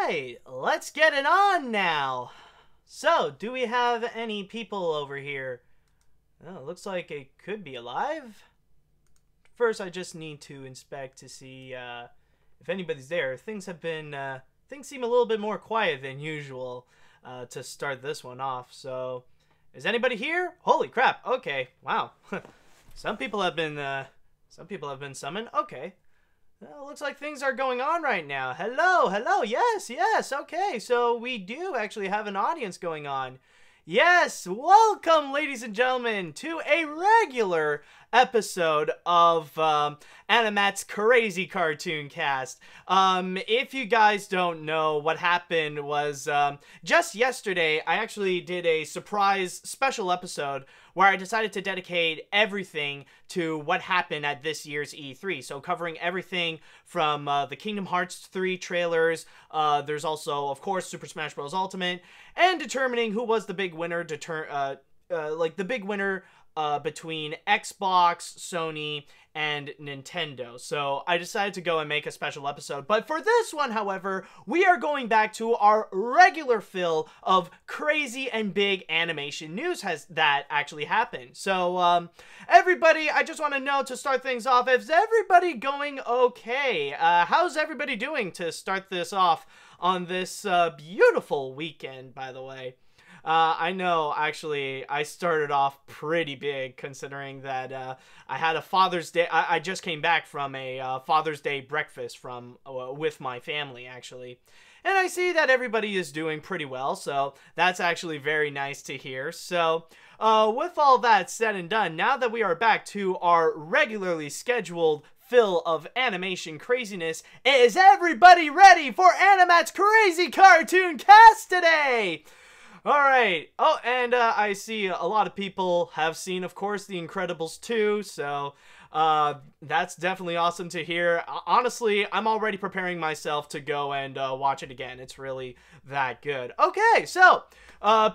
Alright, let's get it on now. So, do we have any people over here? Oh, it looks like it could be alive. First, I just need to inspect to see if anybody's there. Things seem a little bit more quiet than usual to start this one off. So, is anybody here? Holy crap! Okay, wow. Some people have been summoned. Okay. Well, looks like things are going on right now. Hello, yes, okay, so we do actually have an audience going on. Yes, welcome, ladies and gentlemen, to a regular episode of AniMat's Crazy Cartoon Cast. If you guys don't know, what happened was, just yesterday, I actually did a surprise special episode where I decided to dedicate everything to what happened at this year's E3. So covering everything from the Kingdom Hearts 3 trailers, there's also, of course, Super Smash Bros. Ultimate, and determining who was the big winner, between Xbox, Sony, and Nintendo. So I decided to go and make a special episode. But for this one, however, we are going back to our regular fill of crazy and big animation news that actually happened. So, everybody, I just want to know to start things off, is everybody going okay? How's everybody doing to start this off on this beautiful weekend, by the way? I know, actually, I started off pretty big, considering that I had a Father's Day. I just came back from a Father's Day breakfast with my family, actually. And I see that everybody is doing pretty well, so that's actually very nice to hear. So, with all that said and done, now that we are back to our regularly scheduled fill of animation craziness, is everybody ready for AniMat's Crazy Cartoon Cast today? Alright, oh, and I see a lot of people have seen, of course, The Incredibles 2, so that's definitely awesome to hear. Honestly, I'm already preparing myself to go and watch it again. It's really that good. Okay, so,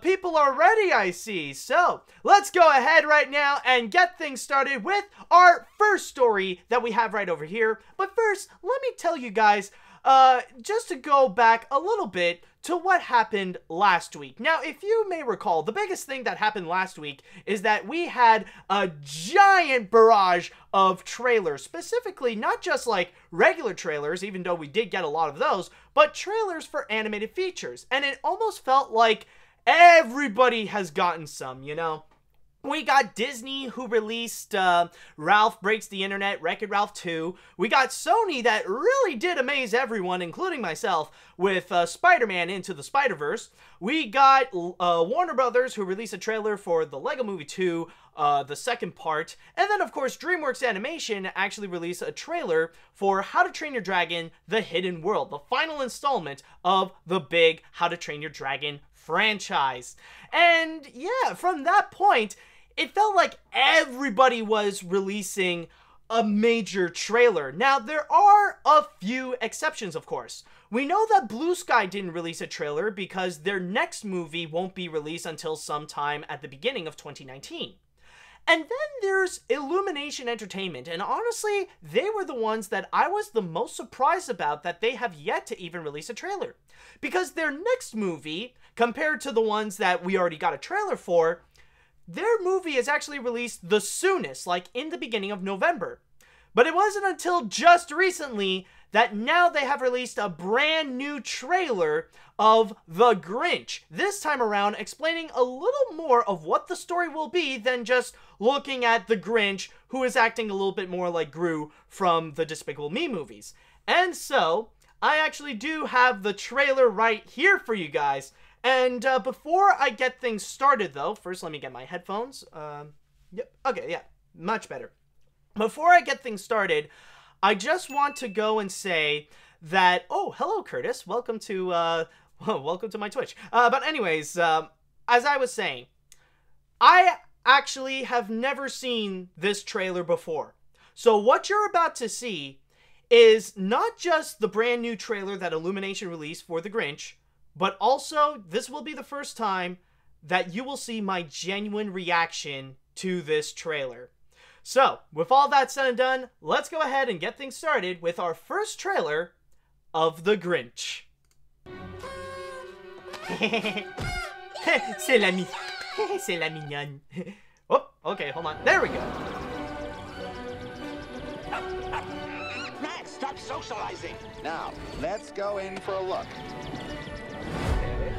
people are ready, I see. So, let's go ahead right now and get things started with our first story that we have right over here. But first, let me tell you guys, just to go back a little bit to what happened last week. Now, if you may recall, the biggest thing that happened last week is that we had a giant barrage of trailers, specifically not just like regular trailers, even though we did get a lot of those, but trailers for animated features. And it almost felt like everybody has gotten some, you know? We got Disney, who released Ralph Breaks the Internet, Wreck-It Ralph 2. We got Sony, that really did amaze everyone, including myself, with Spider-Man Into the Spider-Verse. We got Warner Brothers, who released a trailer for the Lego Movie 2, the second part. And then, of course, DreamWorks Animation actually released a trailer for How to Train Your Dragon, The Hidden World, the final installment of the big How to Train Your Dragon franchise. And yeah, from that point, it felt like everybody was releasing a major trailer. Now, there are a few exceptions, of course. We know that Blue Sky didn't release a trailer because their next movie won't be released until sometime at the beginning of 2019. And then there's Illumination Entertainment, and honestly, they were the ones that I was the most surprised about, that they have yet to even release a trailer. Because their next movie, compared to the ones that we already got a trailer for, their movie is actually released the soonest, like in the beginning of November. But it wasn't until just recently that now they have released a brand new trailer of The Grinch. This time around, explaining a little more of what the story will be than just looking at the Grinch, who is acting a little bit more like Gru from the Despicable Me movies. And so, I actually do have the trailer right here for you guys. And before I get things started, though, first let me get my headphones. Yep, okay, yeah, much better. Before I get things started, I just want to go and say that, oh, hello, Curtis. Welcome to my Twitch. But anyways, as I was saying, I actually have never seen this trailer before. So what you're about to see is not just the brand new trailer that Illumination released for The Grinch, but also this will be the first time that you will see my genuine reaction to this trailer. So, with all that said and done, let's go ahead and get things started with our first trailer of The Grinch. C'est la c'est la mignonne. Oh, okay, hold on. There we go. Max, stop socializing. Now, let's go in for a look. Okay.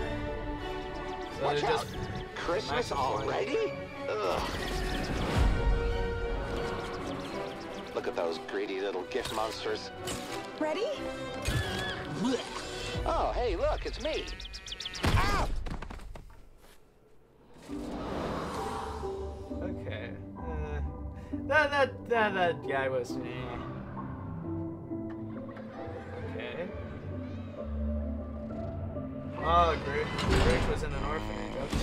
So Watch just out. Christmas already? Ugh. Look at those greedy little gift monsters. Ready? Oh, hey, look, it's me. Ow! Okay. That guy was. Okay. Oh, Grinch was in an orphanage. Okay.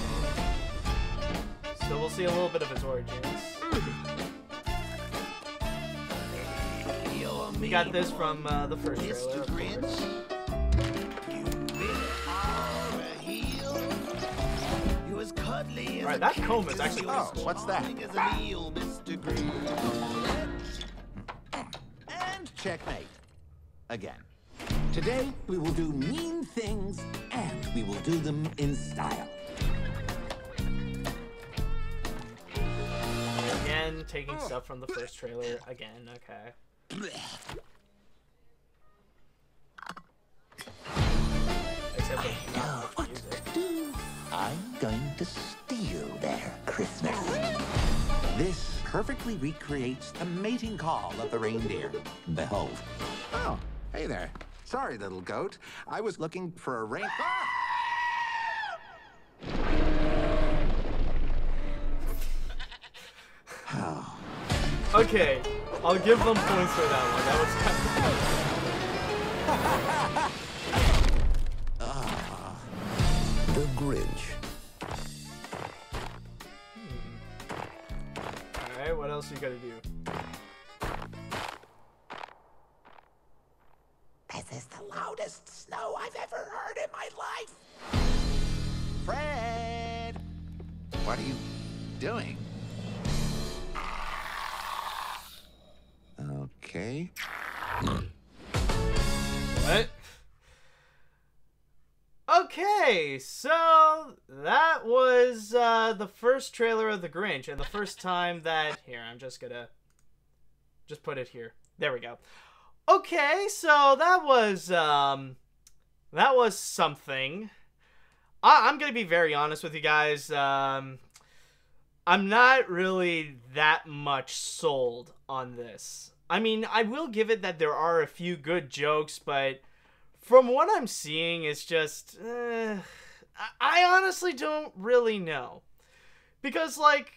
So we'll see a little bit of his origins. We got this from the first trailer. Alright, that comb is actually. Oh, what's that? And checkmate. Again. Today, we will do mean things, and we will do them in style. Again, taking stuff from the first trailer. Again, okay. Except for not the music. I'm going to steal their Christmas. This perfectly recreates the mating call of the reindeer. Behold. Oh, hey there. Sorry, little goat. I was looking for a rain. Oh. Okay, I'll give them points for that one. That was kind of... The Grinch. Alright, what else you gotta do? This is the loudest snow I've ever heard in my life. Fred! What are you doing? Okay. What? Okay, so that was the first trailer of The Grinch, and the first time that... Here, I'm just gonna... just put it here. There we go. Okay, so that was something. I'm gonna be very honest with you guys. I'm not really that much sold on this. I mean, I will give it that there are a few good jokes, but from what I'm seeing, it's just... I honestly don't really know. Because, like,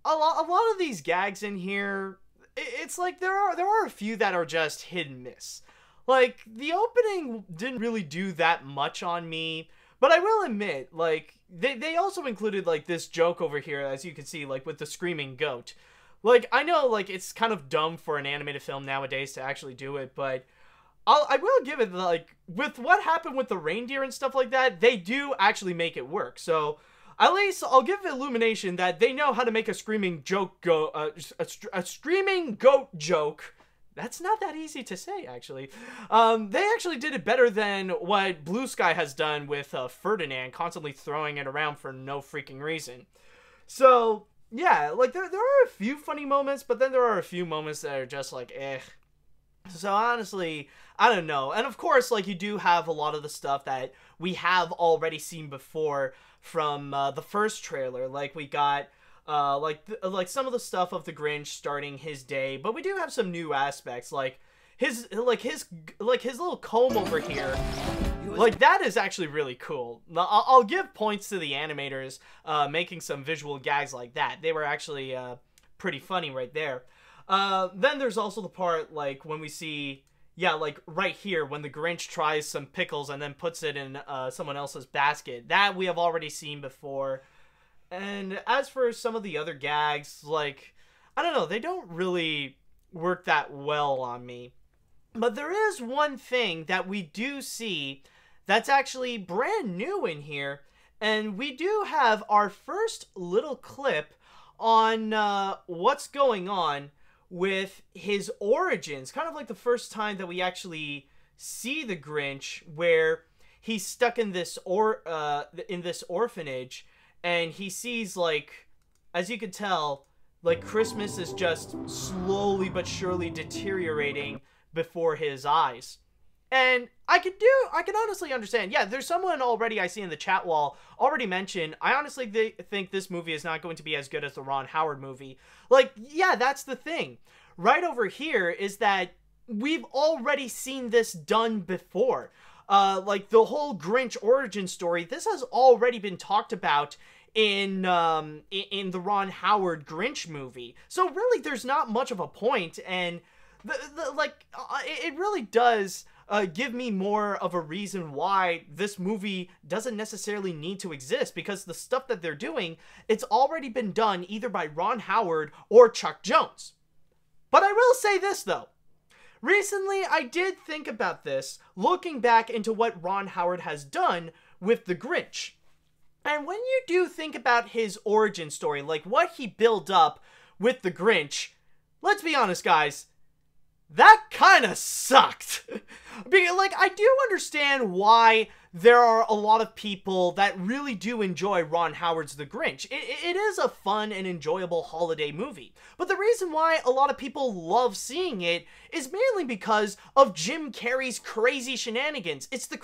a lot of these gags in here, it's like there are a few that are just hit and miss. Like, the opening didn't really do that much on me, but I will admit, like, they also included, like, this joke over here, as you can see, like, with the screaming goat. Like, I know, like, it's kind of dumb for an animated film nowadays to actually do it, but I will give it, like, with what happened with the reindeer and stuff like that, they do actually make it work. So, at least I'll give Illumination that they know how to make a screaming joke a screaming goat joke. That's not that easy to say, actually. They actually did it better than what Blue Sky has done with Ferdinand, constantly throwing it around for no freaking reason. So, yeah, like, there are a few funny moments, but then there are a few moments that are just like, eh. So, honestly, I don't know. And, of course, like, you do have a lot of the stuff that we have already seen before from the first trailer. Like, we got... like some of the stuff of the Grinch starting his day, but we do have some new aspects, like his little comb over here. Like, that is actually really cool. I'll give points to the animators making some visual gags like that. They were actually pretty funny right there. Then there's also the part, like, when we see, yeah, like, right here, when the Grinch tries some pickles and then puts it in someone else's basket. That we have already seen before. And as for some of the other gags, like, I don't know, they don't really work that well on me. But there is one thing that we do see that's actually brand new in here, and we do have our first little clip on what's going on with his origins. Kind of like the first time that we actually see the Grinch, where he's stuck in this orphanage, and he sees, like, as you can tell, like, Christmas is just slowly but surely deteriorating before his eyes. And I can honestly understand. Yeah, there's someone already I see in the chat wall already mentioned, I honestly think this movie is not going to be as good as the Ron Howard movie. Like, yeah, that's the thing. Right over here is that we've already seen this done before. Like, the whole Grinch origin story, this has already been talked about in the Ron Howard Grinch movie. So really, there's not much of a point, and it really does give me more of a reason why this movie doesn't necessarily need to exist, because the stuff that they're doing, it's already been done either by Ron Howard or Chuck Jones. But I will say this, though. Recently, I did think about this, looking back into what Ron Howard has done with the Grinch. And when you do think about his origin story, like what he built up with the Grinch, let's be honest, guys, that kind of sucked. Because, like, I do understand why there are a lot of people that really do enjoy Ron Howard's The Grinch. It is a fun and enjoyable holiday movie. But the reason why a lot of people love seeing it is mainly because of Jim Carrey's crazy shenanigans. It's the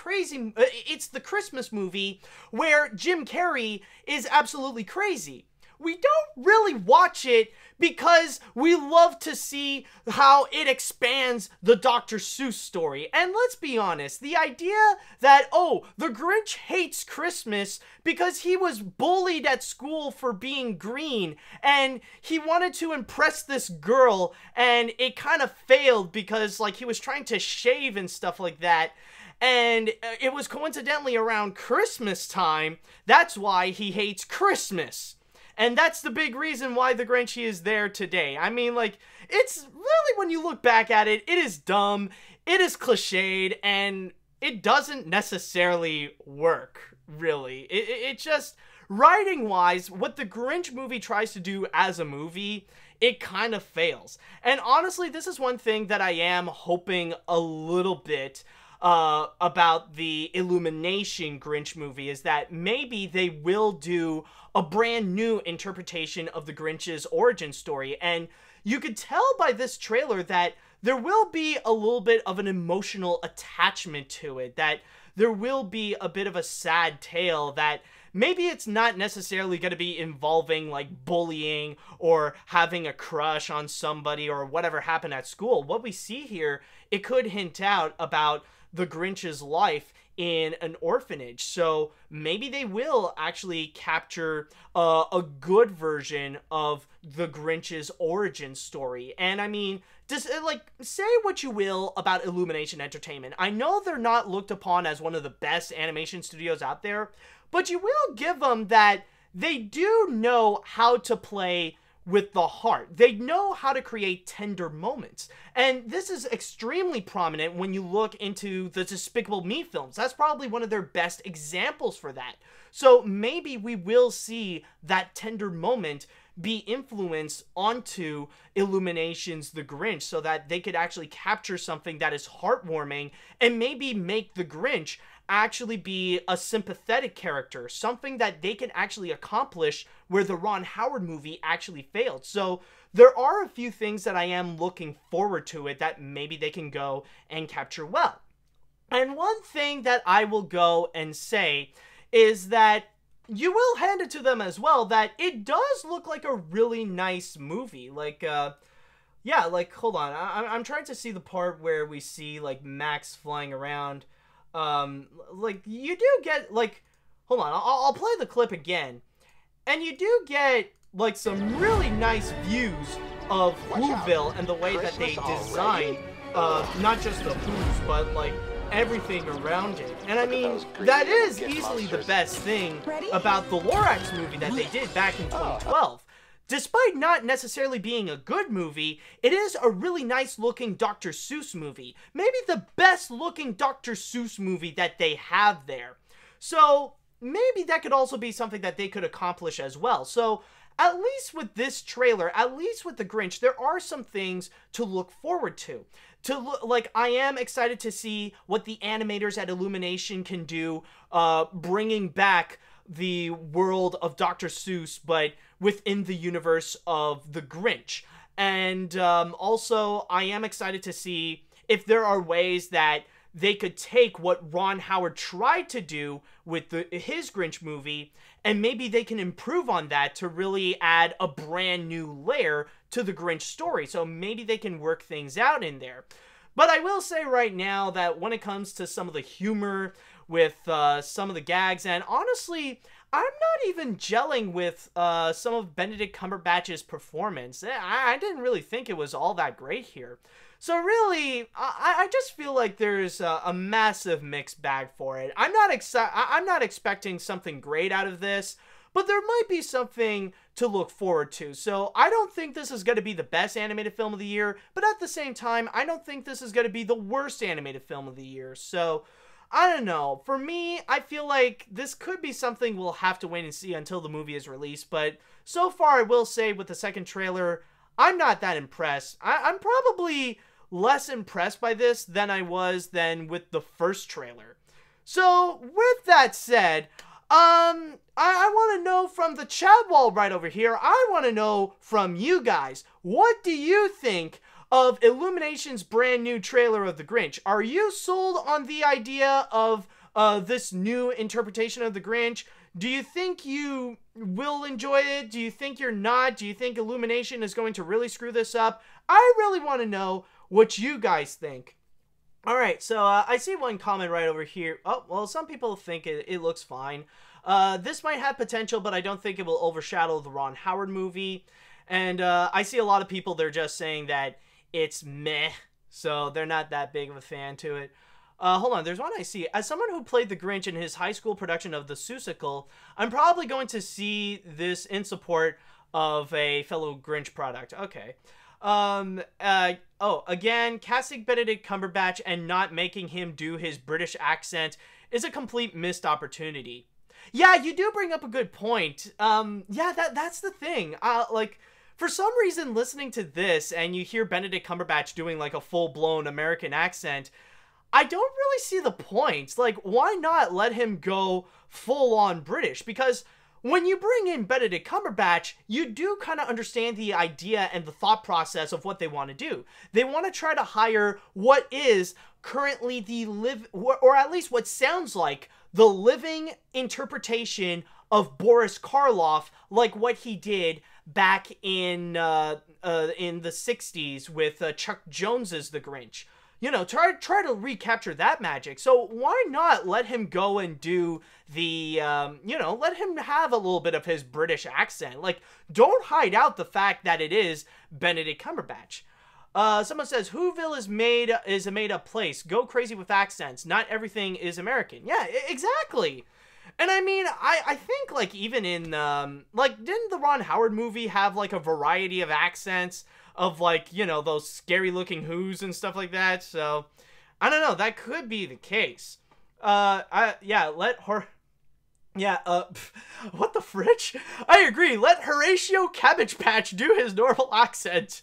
Christmas movie where Jim Carrey is absolutely crazy. We don't really watch it because we love to see how it expands the Dr. Seuss story. And let's be honest, the idea that, oh, the Grinch hates Christmas because he was bullied at school for being green, and he wanted to impress this girl, and it kind of failed because, like, he was trying to shave and stuff like that. And it was coincidentally around Christmas time. That's why he hates Christmas. And that's the big reason why the Grinchy is there today. I mean, like, it's really, when you look back at it, it is dumb, it is cliched, and it doesn't necessarily work, really. It just, writing-wise, what the Grinch movie tries to do as a movie, it kind of fails. And honestly, this is one thing that I am hoping a little bit about the Illumination Grinch movie, is that maybe they will do a brand new interpretation of the Grinch's origin story. And you could tell by this trailer that there will be a little bit of an emotional attachment to it, that there will be a bit of a sad tale, that maybe it's not necessarily going to be involving, like, bullying or having a crush on somebody or whatever happened at school. What we see here, it could hint out about the Grinch's life in an orphanage. So maybe they will actually capture a good version of the Grinch's origin story. And I mean, just, like, say what you will about Illumination Entertainment. I know they're not looked upon as one of the best animation studios out there, but you will give them that they do know how to play with the heart. They know how to create tender moments. And this is extremely prominent when you look into the Despicable Me films. That's probably one of their best examples for that. So maybe we will see that tender moment be influenced onto Illumination's The Grinch, so that they could actually capture something that is heartwarming and maybe make the Grinch actually be a sympathetic character, something that they can actually accomplish where the Ron Howard movie actually failed. So there are a few things that I am looking forward to it that maybe they can go and capture well. And one thing that I will go and say is that you will hand it to them as well that it does look like a really nice movie. Like, yeah, like, hold on. I'm trying to see the part where we see, like, Max flying around. Like, you do get, like, hold on, I'll play the clip again, and you do get, like, some really nice views of Whoville and the way that they design, not just the Who's, but, like, everything around it. And I mean, that is easily the best thing about the Lorax movie that they did back in 2012. Despite not necessarily being a good movie, it is a really nice looking Dr. Seuss movie. Maybe the best looking Dr. Seuss movie that they have there. So maybe that could also be something that they could accomplish as well. So at least with this trailer, at least with The Grinch, there are some things to look forward to. I am excited to see what the animators at Illumination can do, bringing back the world of Dr. Seuss, but within the universe of the Grinch. And also, I am excited to see if there are ways that they could take what Ron Howard tried to do with his Grinch movie, and maybe they can improve on that to really add a brand new layer to the Grinch story. So maybe they can work things out in there. But I will say right now that when it comes to some of the humor with some of the gags, and honestly, I'm not even gelling with some of Benedict Cumberbatch's performance. I didn't really think it was all that great here. So really, I just feel like there's a massive mixed bag for it. I'm not expecting something great out of this, but there might be something to look forward to. So I don't think this is going to be the best animated film of the year, but at the same time, I don't think this is going to be the worst animated film of the year. So I don't know. For me, I feel like this could be something we'll have to wait and see until the movie is released. But so far, I will say with the second trailer, I'm not that impressed. I'm probably less impressed by this than I was with the first trailer. So with that said, I want to know from the chat wall right over here, I want to know from you guys, what do you think of Illumination's brand new trailer of The Grinch? Are you sold on the idea of this new interpretation of The Grinch? Do you think you will enjoy it? Do you think you're not? Do you think Illumination is going to really screw this up? I really want to know what you guys think. Alright, so I see one comment right over here. Oh, well, some people think it looks fine. This might have potential, but I don't think it will overshadow the Ron Howard movie. And I see a lot of people, they're just saying that it's meh, so they're not that big of a fan to it. Hold on, there's one I see. As someone who played the Grinch in his high school production of The Seussical, I'm probably going to see this in support of a fellow Grinch product. Okay. Again, casting Benedict Cumberbatch and not making him do his British accent is a complete missed opportunity. Yeah, you do bring up a good point. Yeah, that's the thing. For some reason, listening to this and you hear Benedict Cumberbatch doing like a full-blown American accent, I don't really see the point. Like, why not let him go full-on British? Because when you bring in Benedict Cumberbatch, you do kind of understand the idea and the thought process of what they want to do. They want to try to hire what is currently or at least what sounds like the living interpretation of Boris Karloff, like what he did back in the 60s with Chuck Jones's The Grinch. You know, try to recapture that magic. So why not let him go and do the, let him have a little bit of his British accent. Like, don't hide out the fact that it is Benedict Cumberbatch. Someone says, Whoville is a made-up place. Go crazy with accents. Not everything is American. Yeah, exactly. And I mean, I think, like, even in, didn't the Ron Howard movie have, like, a variety of accents of, like, you know, those scary-looking Whos and stuff like that? So, I don't know. That could be the case. What the fridge? I agree. Let Horatio Cabbage Patch do his normal accent.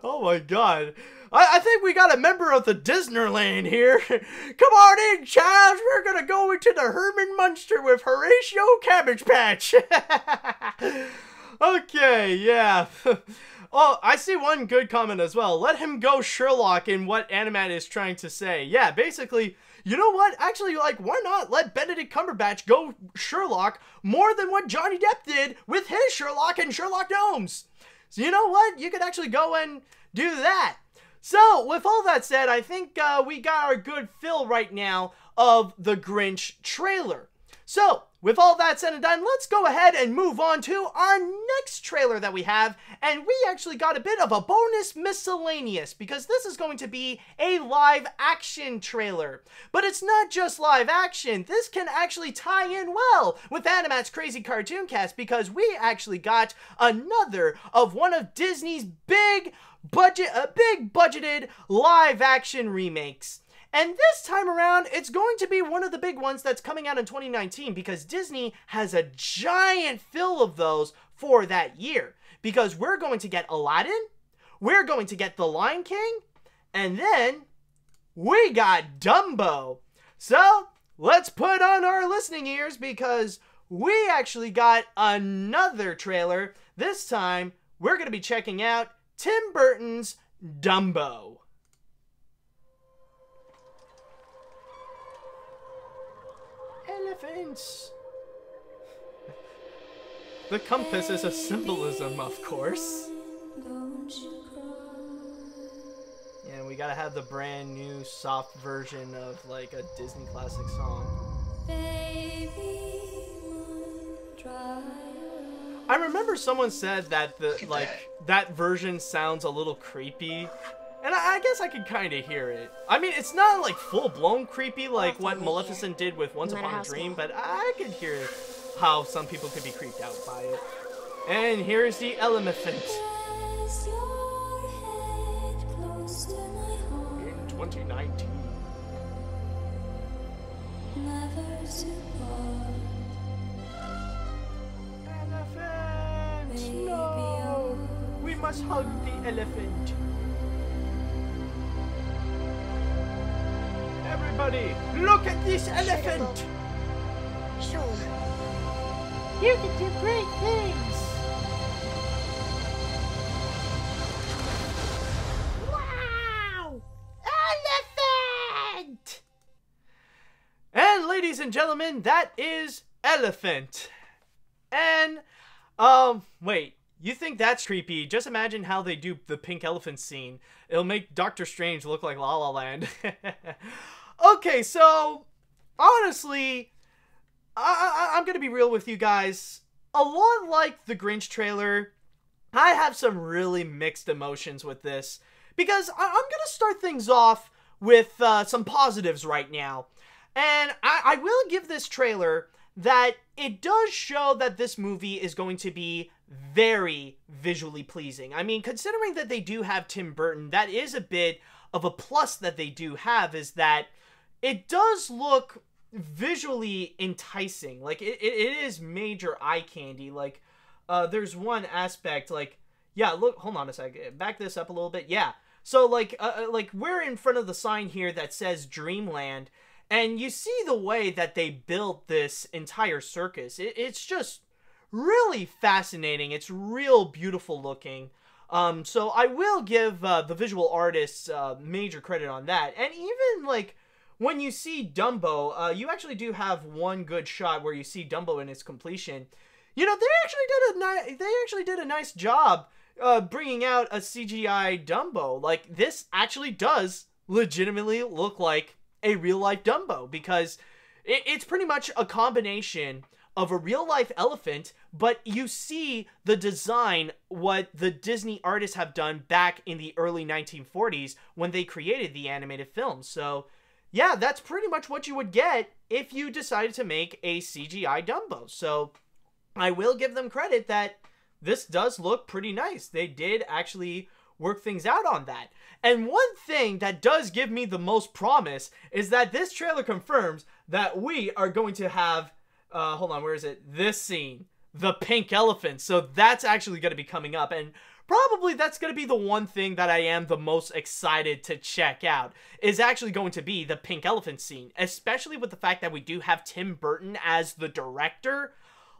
Oh my god. I think we got a member of the Disneyland here. Come on in, Charles. We're gonna go into the Herman Munster with Horatio Cabbage Patch. Okay, yeah. Oh, I see one good comment as well. Let him go Sherlock in what AniMat is trying to say. Yeah, basically, you know what? Actually, like, why not let Benedict Cumberbatch go Sherlock more than what Johnny Depp did with his Sherlock and Sherlock Gnomes? So you know what? You could actually go and do that. So, with all that said, I think we got our good fill right now of the Grinch trailer. So, with all that said and done, let's go ahead and move on to our next trailer that we have. And we actually got a bit of a bonus miscellaneous because this is going to be a live action trailer. But it's not just live action. This can actually tie in well with AniMat's Crazy Cartoon Cast because we actually got another of one of Disney's big budgeted live action remakes. And this time around, it's going to be one of the big ones that's coming out in 2019 because Disney has a giant fill of those for that year. Because we're going to get Aladdin, we're going to get The Lion King, And then we got Dumbo. So let's put on our listening ears because we actually got another trailer. This time we're going to be checking out Tim Burton's Dumbo. Elephants. The compass is a symbolism, of course. Yeah, we gotta have the brand new soft version of like a Disney classic song. Baby, I remember someone said that that version sounds a little creepy. And I guess I could kind of hear it. I mean, it's not like full-blown creepy like what Maleficent did with Once Upon a Dream, but I could hear how some people could be creeped out by it. And here's the elephant. In 2019. Elephant! No! We must hug the elephant. Everybody, look at this elephant! Sure. You can do great things! Wow! Elephant! And ladies and gentlemen, that is Elephant. And, wait. You think that's creepy? Just imagine how they do the pink elephant scene. It'll make Doctor Strange look like La La Land. Okay, so honestly, I'm gonna be real with you guys. A lot like the Grinch trailer, I have some really mixed emotions with this because I'm gonna start things off with some positives right now. And I will give this trailer that it does show that this movie is going to be very visually pleasing. I mean, considering that they do have Tim Burton, that is a bit of a plus that they do have, is that it does look visually enticing. Like, it is major eye candy. Like, there's one aspect, like, yeah, look, hold on a second, back this up a little bit, yeah. So, like we're in front of the sign here that says Dreamland, and you see the way that they built this entire circus. It's just really fascinating. It's real beautiful looking. So I will give the visual artists major credit on that. And even, like, when you see Dumbo, you actually do have one good shot where you see Dumbo in its completion. You know, they actually did a nice job bringing out a CGI Dumbo. Like, this actually does legitimately look like a real-life Dumbo, because it's pretty much a combination of a real-life elephant, but you see the design, what the Disney artists have done back in the early 1940s when they created the animated film. So, yeah, that's pretty much what you would get if you decided to make a CGI Dumbo. So, I will give them credit that this does look pretty nice. They did actually work things out on that. And one thing that does give me the most promise is that this trailer confirms that we are going to have, hold on, where is it? This scene, the pink elephant. So that's actually going to be coming up, and probably that's going to be the one thing that I am the most excited to check out, is actually going to be the pink elephant scene, especially with the fact that we do have Tim Burton as the director.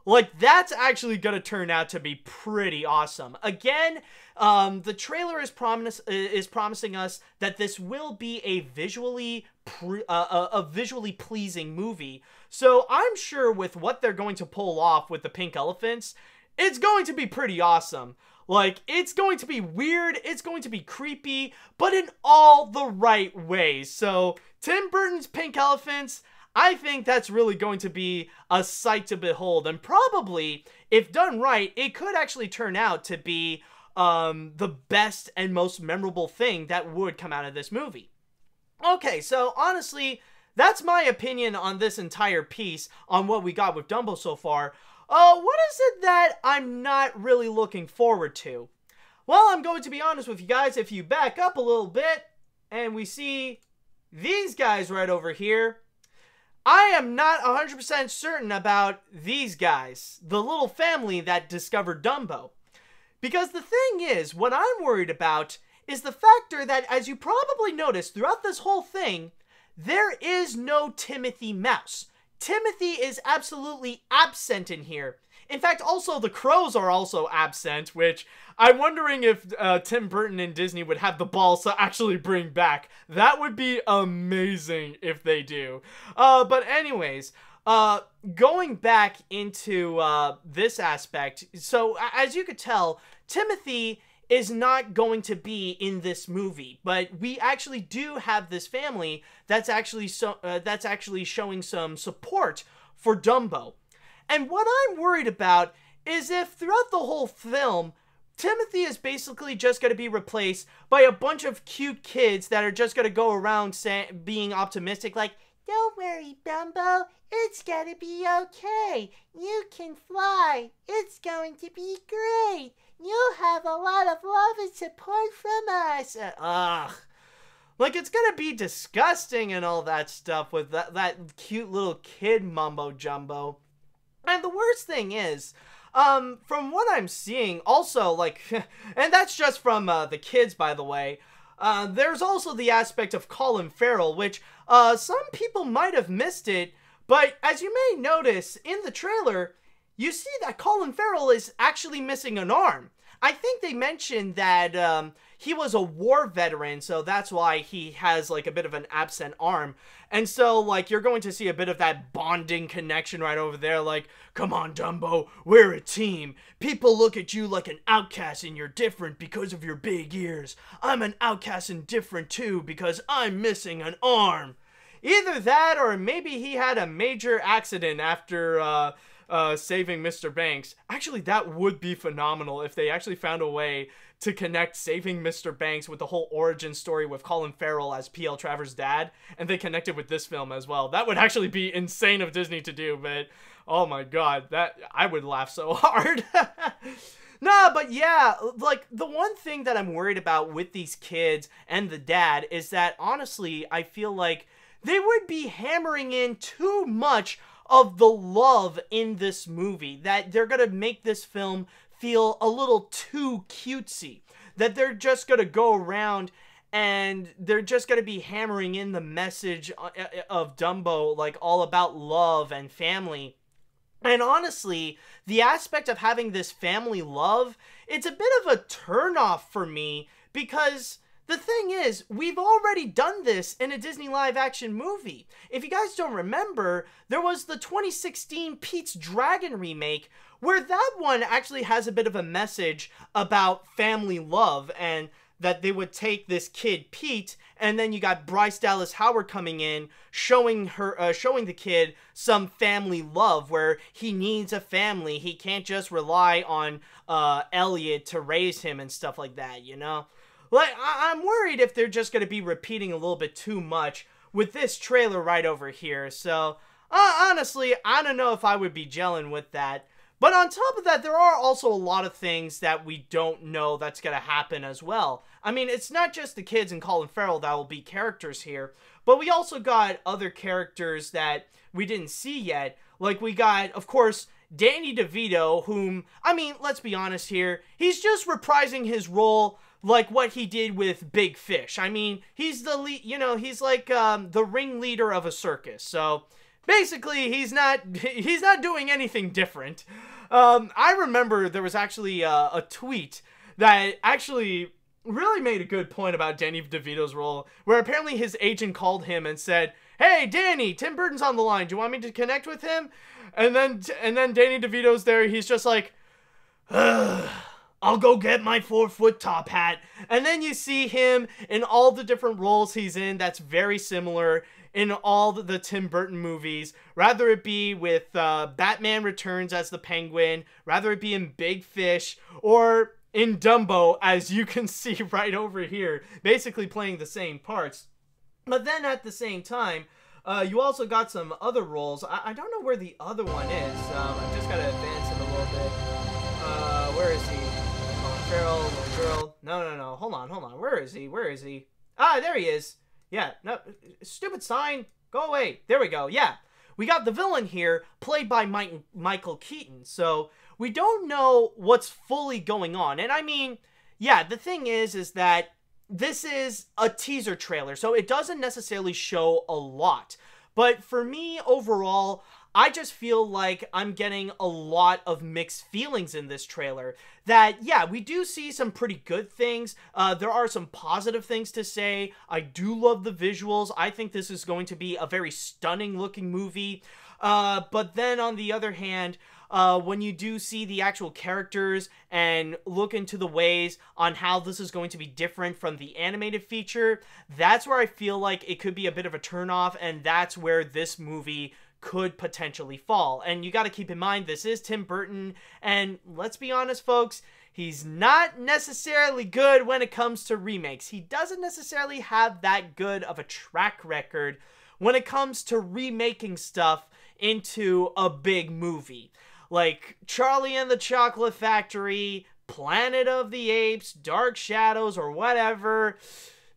Like, that's actually going to turn out to be pretty awesome. Again, the trailer is promising us that this will be a visually pleasing movie. So I'm sure with what they're going to pull off with the pink elephants, it's going to be pretty awesome. Like, it's going to be weird, it's going to be creepy, but in all the right ways. So, Tim Burton's pink elephants, I think that's really going to be a sight to behold, and probably, if done right, it could actually turn out to be the best and most memorable thing that would come out of this movie. Okay, so honestly, that's my opinion on this entire piece, on what we got with Dumbo so far. What is it that I'm not really looking forward to? Well, I'm going to be honest with you guys. If you back up a little bit, and we see these guys right over here, I am not 100% certain about these guys, the little family that discovered Dumbo. Because the thing is, what I'm worried about is the factor that, as you probably noticed throughout this whole thing, there is no Timothy Mouse. Timothy is absolutely absent in here. In fact, also the crows are also absent, which I'm wondering if Tim Burton and Disney would have the balls to actually bring back. That would be amazing if they do. But anyways, going back into this aspect, so as you could tell, Timothy is not going to be in this movie, but we actually do have this family that's actually showing some support for Dumbo. And what I'm worried about is if throughout the whole film, Timothy is basically just going to be replaced by a bunch of cute kids that are just going to go around being optimistic, like, "Don't worry, Dumbo, it's going to be okay. You can fly. It's going to be great. You'll have a lot of love and support from us." Like, it's going to be disgusting and all that stuff with that cute little kid mumbo jumbo. And the worst thing is, from what I'm seeing, also, like, and that's just from the kids, by the way, there's also the aspect of Colin Farrell, which some people might have missed it, but as you may notice in the trailer, you see that Colin Farrell is actually missing an arm. I think they mentioned that he was a war veteran, so that's why he has, like, a bit of an absent arm. And so, like, you're going to see a bit of that bonding connection right over there, like, "Come on, Dumbo, we're a team. People look at you like an outcast and you're different because of your big ears. I'm an outcast and different too because I'm missing an arm." Either that, or maybe he had a major accident after saving Mr. Banks. Actually, that would be phenomenal if they actually found a way to connect saving Mr. Banks with the whole origin story with Colin Farrell as P.L. Travers' dad, and they connected with this film as well. That would actually be insane of Disney to do, but oh my god, that I would laugh so hard. Nah, but yeah, like, the one thing that I'm worried about with these kids and the dad is that, honestly, I feel like they would be hammering in too much of the love in this movie, that they're gonna make this film feel a little too cutesy, that they're just gonna go around and they're just gonna be hammering in the message of Dumbo, like, all about love and family. And honestly, the aspect of having this family love, it's a bit of a turnoff for me, because the thing is, we've already done this in a Disney live-action movie. If you guys don't remember, there was the 2016 Pete's Dragon remake, where that one actually has a bit of a message about family love, and that they would take this kid, Pete, and then you got Bryce Dallas Howard coming in, showing the kid some family love, where he needs a family. He can't just rely on Elliot to raise him and stuff like that, you know? Like, I'm worried if they're just going to be repeating a little bit too much with this trailer right over here. So, honestly, I don't know if I would be gelling with that. But on top of that, there are also a lot of things that we don't know that's going to happen as well. I mean, it's not just the kids and Colin Farrell that will be characters here, but we also got other characters that we didn't see yet. Like, we got, of course, Danny DeVito, whom, I mean, let's be honest here, he's just reprising his role like what he did with Big Fish. I mean, he's the lead, you know, he's like the ringleader of a circus. So basically, he's not doing anything different. I remember there was actually a tweet that actually really made a good point about Danny DeVito's role, where apparently his agent called him and said, "Hey, Danny, Tim Burton's on the line. Do you want me to connect with him?" And then Danny DeVito's there. He's just like, "I'll go get my 4-foot top hat." And then you see him in all the different roles he's in that's very similar in all the Tim Burton movies, rather it be with Batman Returns as the Penguin, rather it be in Big Fish, or in Dumbo, as you can see right over here, basically playing the same parts. But then at the same time, you also got some other roles. I don't know where the other one is. I just gotta advance it a little bit. Where is he? Colin Farrell, little girl. No. Hold on. Where is he? Ah, there he is. Yeah, no, stupid sign. Go away. There we go. Yeah. We got the villain here, played by Michael Keaton. So, we don't know what's fully going on. And I mean, yeah, the thing is that this is a teaser trailer, so it doesn't necessarily show a lot. But for me, overall, I just feel like I'm getting a lot of mixed feelings in this trailer. That, yeah, we do see some pretty good things. There are some positive things to say. I do love the visuals. I think this is going to be a very stunning looking movie. But then on the other hand, when you do see the actual characters and look into the ways on how this is going to be different from the animated feature, that's where I feel like it could be a bit of a turnoff, and that's where this movie could potentially fall. And you got to keep in mind, this is Tim Burton, and let's be honest, folks, he's not necessarily good when it comes to remakes. He doesn't necessarily have that good of a track record when it comes to remaking stuff into a big movie. Like Charlie and the Chocolate Factory, Planet of the Apes, Dark Shadows, or whatever.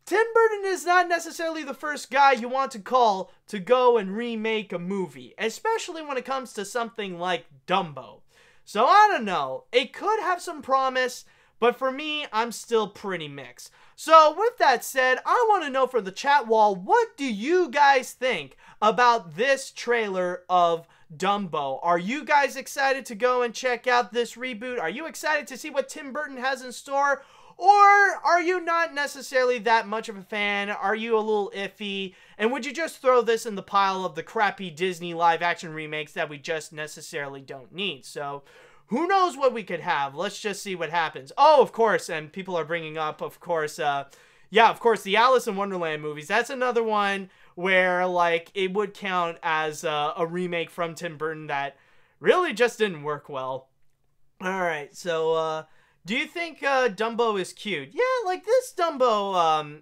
Tim Burton is not necessarily the first guy you want to call to go and remake a movie, especially when it comes to something like Dumbo. So I don't know, it could have some promise, but for me, I'm still pretty mixed. So with that said, I want to know from the chat wall, what do you guys think about this trailer of Dumbo? Are you guys excited to go and check out this reboot? Are you excited to see what Tim Burton has in store? Or are you not necessarily that much of a fan? Are you a little iffy? And would you just throw this in the pile of the crappy Disney live-action remakes that we just necessarily don't need? So, who knows what we could have? Let's just see what happens. Oh, of course, and people are bringing up, of course, yeah, of course, the Alice in Wonderland movies. That's another one where, like, it would count as a remake from Tim Burton that really just didn't work well. Alright, so, do you think Dumbo is cute? Yeah, like this Dumbo,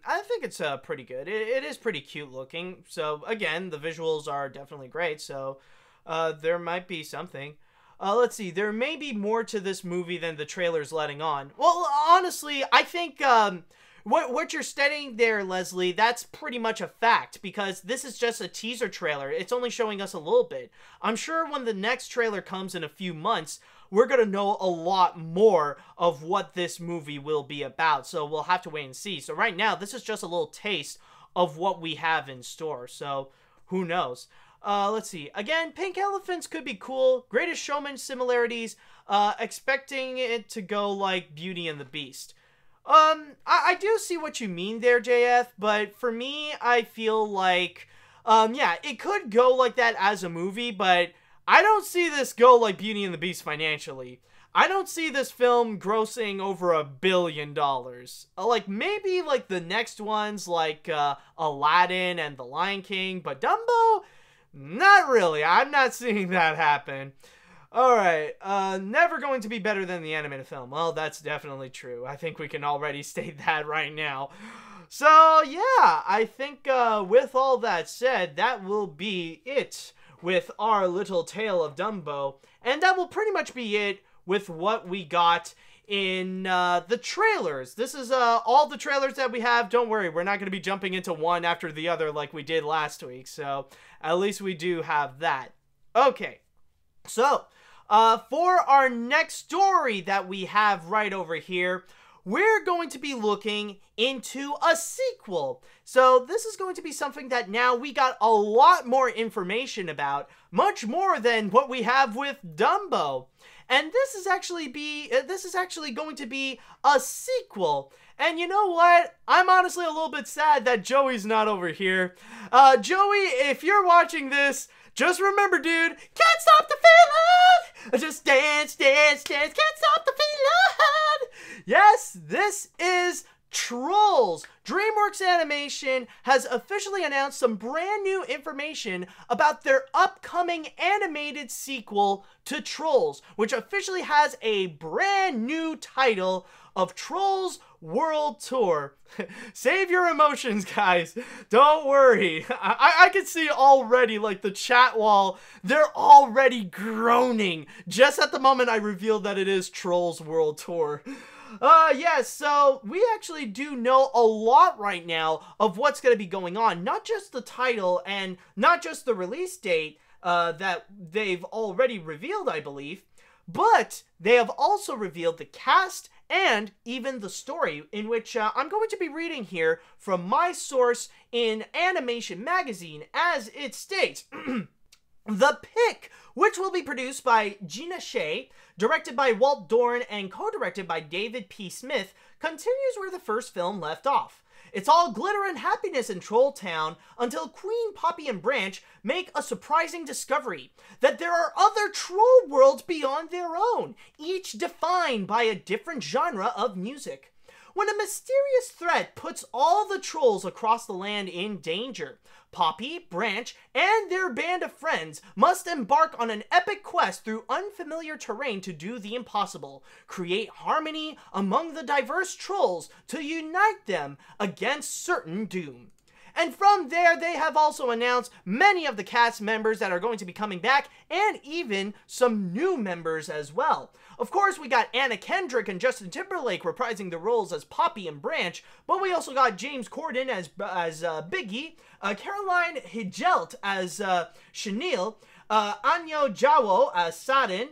I think it's pretty good. It is pretty cute looking. So, again, the visuals are definitely great, so there might be something. Let's see, there may be more to this movie than the trailer's letting on. Well, honestly, I think what you're stating there, Leslie, that's pretty much a fact, because this is just a teaser trailer. It's only showing us a little bit. I'm sure when the next trailer comes in a few months, we're going to know a lot more of what this movie will be about, so we'll have to wait and see. So right now, this is just a little taste of what we have in store, so who knows. Let's see. Again, pink elephants could be cool. Greatest Showman similarities. Expecting it to go like Beauty and the Beast. I do see what you mean there, JF, but for me, I feel like, yeah, it could go like that as a movie, but I don't see this go like Beauty and the Beast financially. I don't see this film grossing over $1 billion. Like, maybe, like, the next ones, like, Aladdin and The Lion King, but Dumbo? Not really. I'm not seeing that happen. Alright, never going to be better than the animated film. Well, that's definitely true. I think we can already state that right now. So, yeah, I think, with all that said, that will be it with our little tale of Dumbo, and that will pretty much be it with what we got in the trailers. This is all the trailers that we have. Don't worry, we're not going to be jumping into one after the other like we did last week, so at least we do have that. Okay, so for our next story that we have right over here, we're going to be looking into a sequel. So this is going to be something that now we got a lot more information about, much more than what we have with Dumbo. And this is actually going to be a sequel. And you know what? I'm honestly a little bit sad that Joey's not over here. Joey, if you're watching this, just remember, dude, can't stop the feeling! Just dance, dance, dance, can't stop the feeling! Yes, this is Trolls. DreamWorks Animation has officially announced some brand new information about their upcoming animated sequel to Trolls, which officially has a brand new title of Trolls World Tour. Save your emotions, guys. Don't worry. I can see already, like, the chat wall, they're already groaning just at the moment I revealed that it is Trolls World Tour. Yes, so we actually do know a lot right now of what's going to be going on. Not just the title and not just the release date that they've already revealed, I believe, but they have also revealed the cast and even the story, in which I'm going to be reading here from my source in Animation Magazine, as it states. The Pick, which will be produced by Gina Shea, directed by Walt Dorn, and co-directed by David P. Smith, continues where the first film left off. It's all glitter and happiness in Troll Town until Queen, Poppy, and Branch make a surprising discovery that there are other troll worlds beyond their own, each defined by a different genre of music. When a mysterious threat puts all the trolls across the land in danger, Poppy, Branch, and their band of friends must embark on an epic quest through unfamiliar terrain to do the impossible, create harmony among the diverse trolls to unite them against certain doom. And from there, they have also announced many of the cast members that are going to be coming back, and even some new members as well. Of course, we got Anna Kendrick and Justin Timberlake reprising the roles as Poppy and Branch, but we also got James Corden as Biggie, Caroline Higelt as Chenille, Anyo Jawo as Sadin,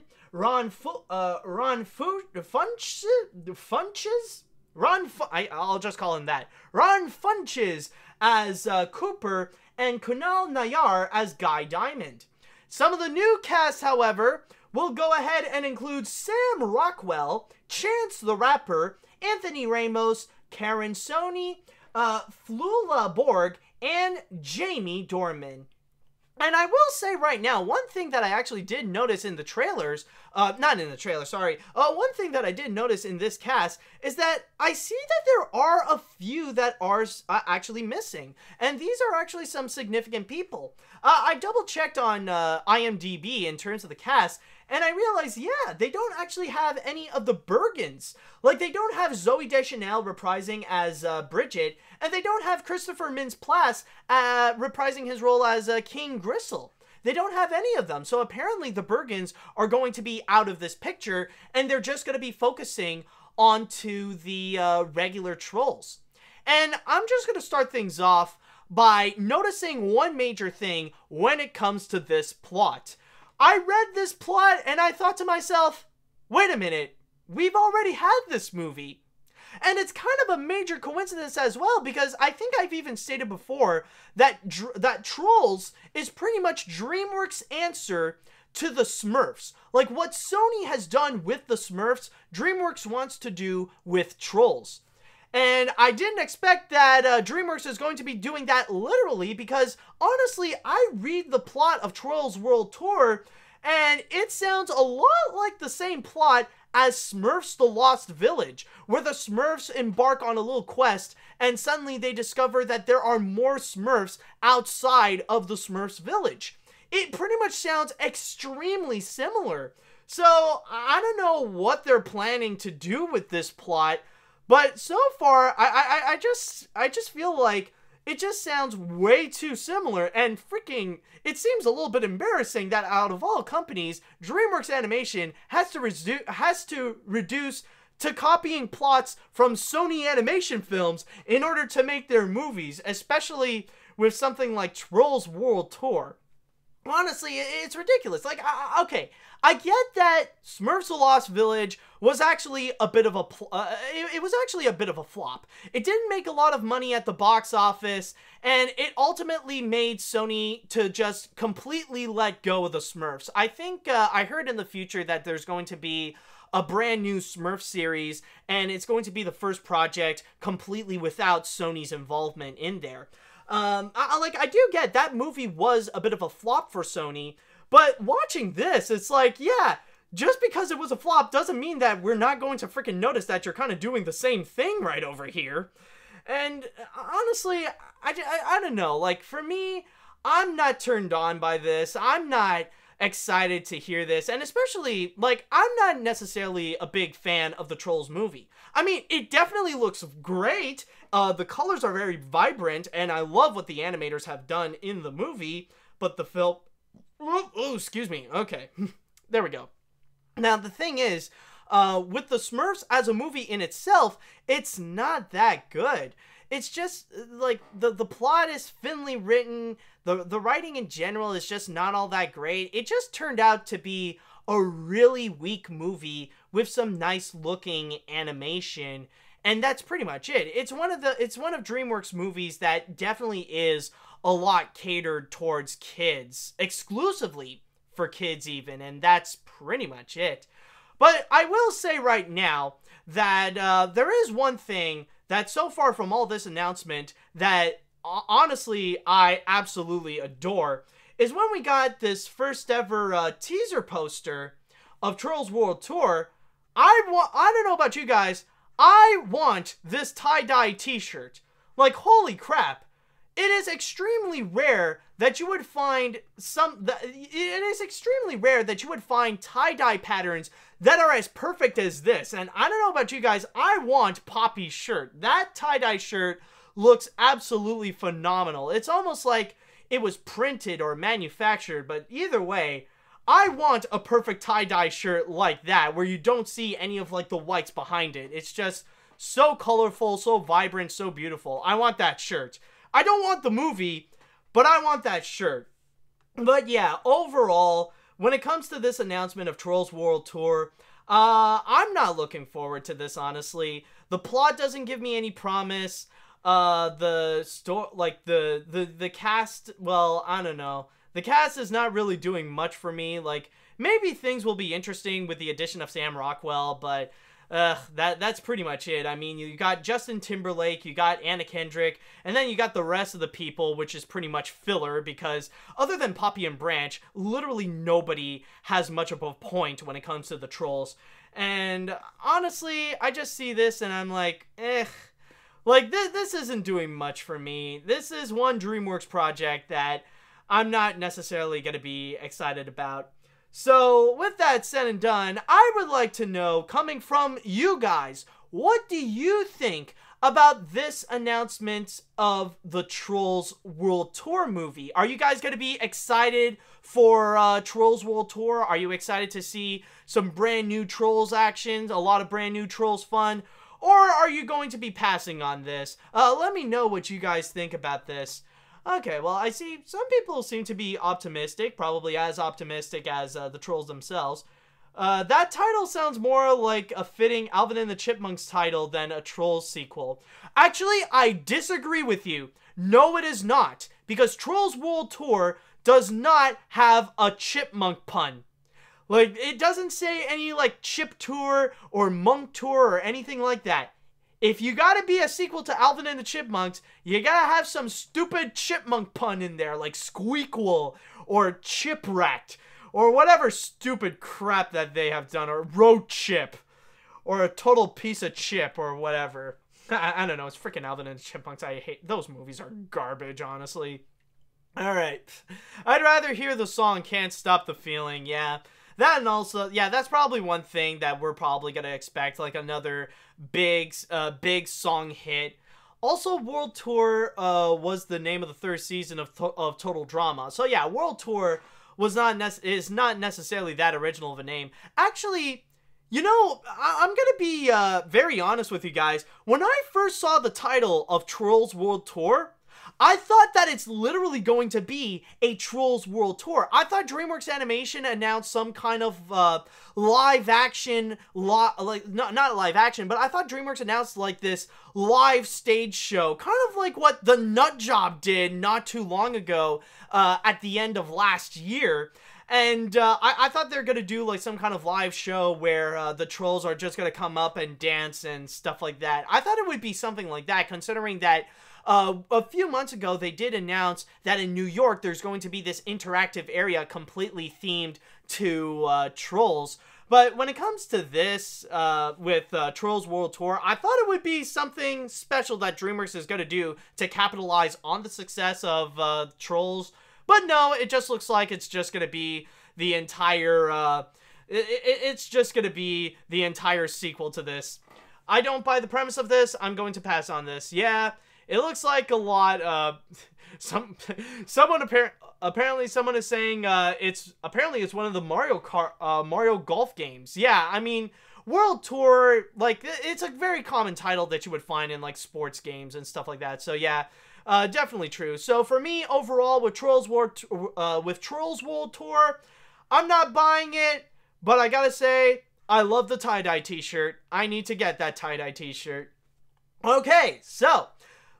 I'll just call him that. Ron Funches as Cooper, and Kunal Nayar as Guy Diamond. Some of the new cast, however, will go ahead and include Sam Rockwell, Chance the Rapper, Anthony Ramos, Karen Sony, Flula Borg, and Jamie Dorman. And I will say right now, one thing that I actually did notice in the trailers, not in the trailer, sorry, one thing that I did notice in this cast is that I see that there are a few that are actually missing. And these are actually some significant people. I double checked on IMDb in terms of the cast, and I realized, yeah, they don't actually have any of the Bergens. Like, they don't have Zooey Deschanel reprising as Bridget, and they don't have Christopher Mintz-Plasse reprising his role as King Gristle. They don't have any of them, so apparently the Bergens are going to be out of this picture, and they're just going to be focusing onto the regular trolls. And I'm just going to start things off by noticing one major thing when it comes to this plot. I read this plot and I thought to myself, wait a minute, we've already had this movie. And it's kind of a major coincidence as well, because I think I've even stated before that that Trolls is pretty much DreamWorks' answer to the Smurfs. Like, what Sony has done with the Smurfs, DreamWorks wants to do with Trolls. And I didn't expect that DreamWorks is going to be doing that literally, because honestly, I read the plot of Trolls World Tour, and it sounds a lot like the same plot as Smurfs The Lost Village, where the Smurfs embark on a little quest, and suddenly they discover that there are more Smurfs outside of the Smurfs village. It pretty much sounds extremely similar. So, I don't know what they're planning to do with this plot, but so far, I just feel like it just sounds way too similar, and freaking, it seems a little bit embarrassing that out of all companies, DreamWorks Animation has to reduce to copying plots from Sony animation films in order to make their movies, especially with something like Trolls World Tour. Honestly, it's ridiculous. Like, okay, I get that Smurfs: The Lost Village was actually a bit of a it was actually a bit of a flop. It didn't make a lot of money at the box office, and it ultimately made Sony to just completely let go of the Smurfs. I think I heard in the future that there's going to be a brand new Smurf series, and it's going to be the first project completely without Sony's involvement in there. I do get that movie was a bit of a flop for Sony, but watching this, it's like, yeah, just because it was a flop doesn't mean that we're not going to freaking notice that you're kind of doing the same thing right over here. And honestly, I don't know, like, for me, I'm not turned on by this. I'm not excited to hear this, and especially, like, I'm not necessarily a big fan of the Trolls movie. I mean, it definitely looks great. The colors are very vibrant, and I love what the animators have done in the movie, but the film... Oh, excuse me. Okay. There we go. Now, the thing is, with the Smurfs as a movie in itself, it's not that good. It's just, like, the plot is thinly written, the writing in general is just not all that great. It just turned out to be a really weak movie with some nice looking animation, and that's pretty much it. It's one of DreamWorks movies that definitely is a lot catered towards kids, exclusively for kids even, and that's pretty much it. But I will say right now that there is one thing that so far from all this announcement that honestly I absolutely adore, is when we got this first ever teaser poster of Trolls World Tour. I don't know about you guys, I want this tie-dye t-shirt. Like, holy crap. It is extremely rare that you would find tie-dye patterns that are as perfect as this. And I don't know about you guys, I want Poppy's shirt. That tie-dye shirt looks absolutely phenomenal. It's almost like it was printed or manufactured, but either way, I want a perfect tie-dye shirt like that, where you don't see any of like the whites behind it. It's just so colorful, so vibrant, so beautiful. I want that shirt. I don't want the movie, but I want that shirt. But yeah, overall, when it comes to this announcement of Trolls World Tour, I'm not looking forward to this, honestly. The plot doesn't give me any promise. The cast, well, I don't know. The cast is not really doing much for me. Like, maybe things will be interesting with the addition of Sam Rockwell, but that's pretty much it. I mean, you got Justin Timberlake, you got Anna Kendrick, and then you got the rest of the people, which is pretty much filler, because other than Poppy and Branch, literally nobody has much of a point when it comes to the Trolls. And honestly, I just see this and I'm like, like, this isn't doing much for me. This is one DreamWorks project that I'm not necessarily going to be excited about. So, with that said and done, I would like to know, coming from you guys, what do you think about this announcement of the Trolls World Tour movie? Are you guys going to be excited for Trolls World Tour? Are you excited to see some brand new Trolls actions, a lot of brand new Trolls fun? Or are you going to be passing on this? Let me know what you guys think about this. Okay, well, I see some people seem to be optimistic, probably as optimistic as the Trolls themselves. That title sounds more like a fitting Alvin and the Chipmunks title than a Trolls sequel. Actually, I disagree with you. No, it is not, because Trolls World Tour does not have a chipmunk pun. Like, it doesn't say any, like, Chip Tour or Monk Tour or anything like that. If you gotta be a sequel to Alvin and the Chipmunks, you gotta have some stupid chipmunk pun in there, like Squeakquel or Chipwrecked or whatever stupid crap that they have done, or Road Chip or a total piece of chip or whatever. I don't know, it's freaking Alvin and the Chipmunks. I hate those movies, are garbage, honestly. Alright, I'd rather hear the song Can't Stop the Feeling, yeah. That, and also, yeah, that's probably one thing that we're probably gonna expect, like another big song hit. Also, World Tour was the name of the third season of Total Drama. So yeah, World Tour is not necessarily that original of a name. Actually, you know, I'm gonna be very honest with you guys. When I first saw the title of Trolls World Tour, I thought that it's literally going to be a Trolls World Tour. I thought DreamWorks Animation announced some kind of live action, not live action, but I thought DreamWorks announced like this live stage show, kind of like what the Nut Job did not too long ago at the end of last year. And I thought they were going to do like some kind of live show where the trolls are just going to come up and dance and stuff like that. I thought it would be something like that, considering that a few months ago, they did announce that in New York, there's going to be this interactive area completely themed to Trolls. But when it comes to this, with Trolls World Tour, I thought it would be something special that DreamWorks is going to do to capitalize on the success of Trolls. But no, it just looks like it's just going to be the entire, it's just going to be the entire sequel to this. I don't buy the premise of this. I'm going to pass on this. Yeah. It looks like a lot. Someone is saying it's one of the Mario Golf games. Yeah, I mean, World Tour, like, it's a very common title that you would find in like sports games and stuff like that. So yeah, definitely true. So for me, overall, with Trolls World Tour, I'm not buying it. But I gotta say, I love the tie-dye t-shirt. I need to get that tie-dye t-shirt. Okay, so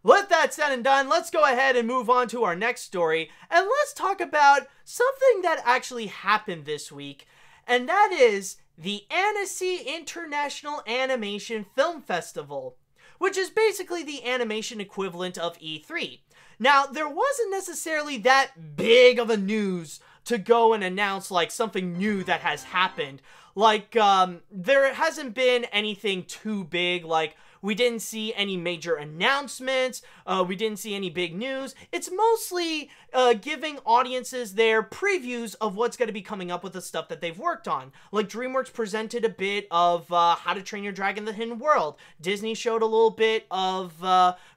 with that said and done, let's go ahead and move on to our next story, and let's talk about something that actually happened this week, and that is the Annecy International Animation Film Festival, which is basically the animation equivalent of E3. Now, there wasn't necessarily that big of a news to go and announce, like, something new that has happened. Like, there hasn't been anything too big, like, we didn't see any major announcements, we didn't see any big news. It's mostly giving audiences their previews of what's going to be coming up with the stuff that they've worked on. Like, DreamWorks presented a bit of How to Train Your Dragon: The Hidden World. Disney showed a little bit of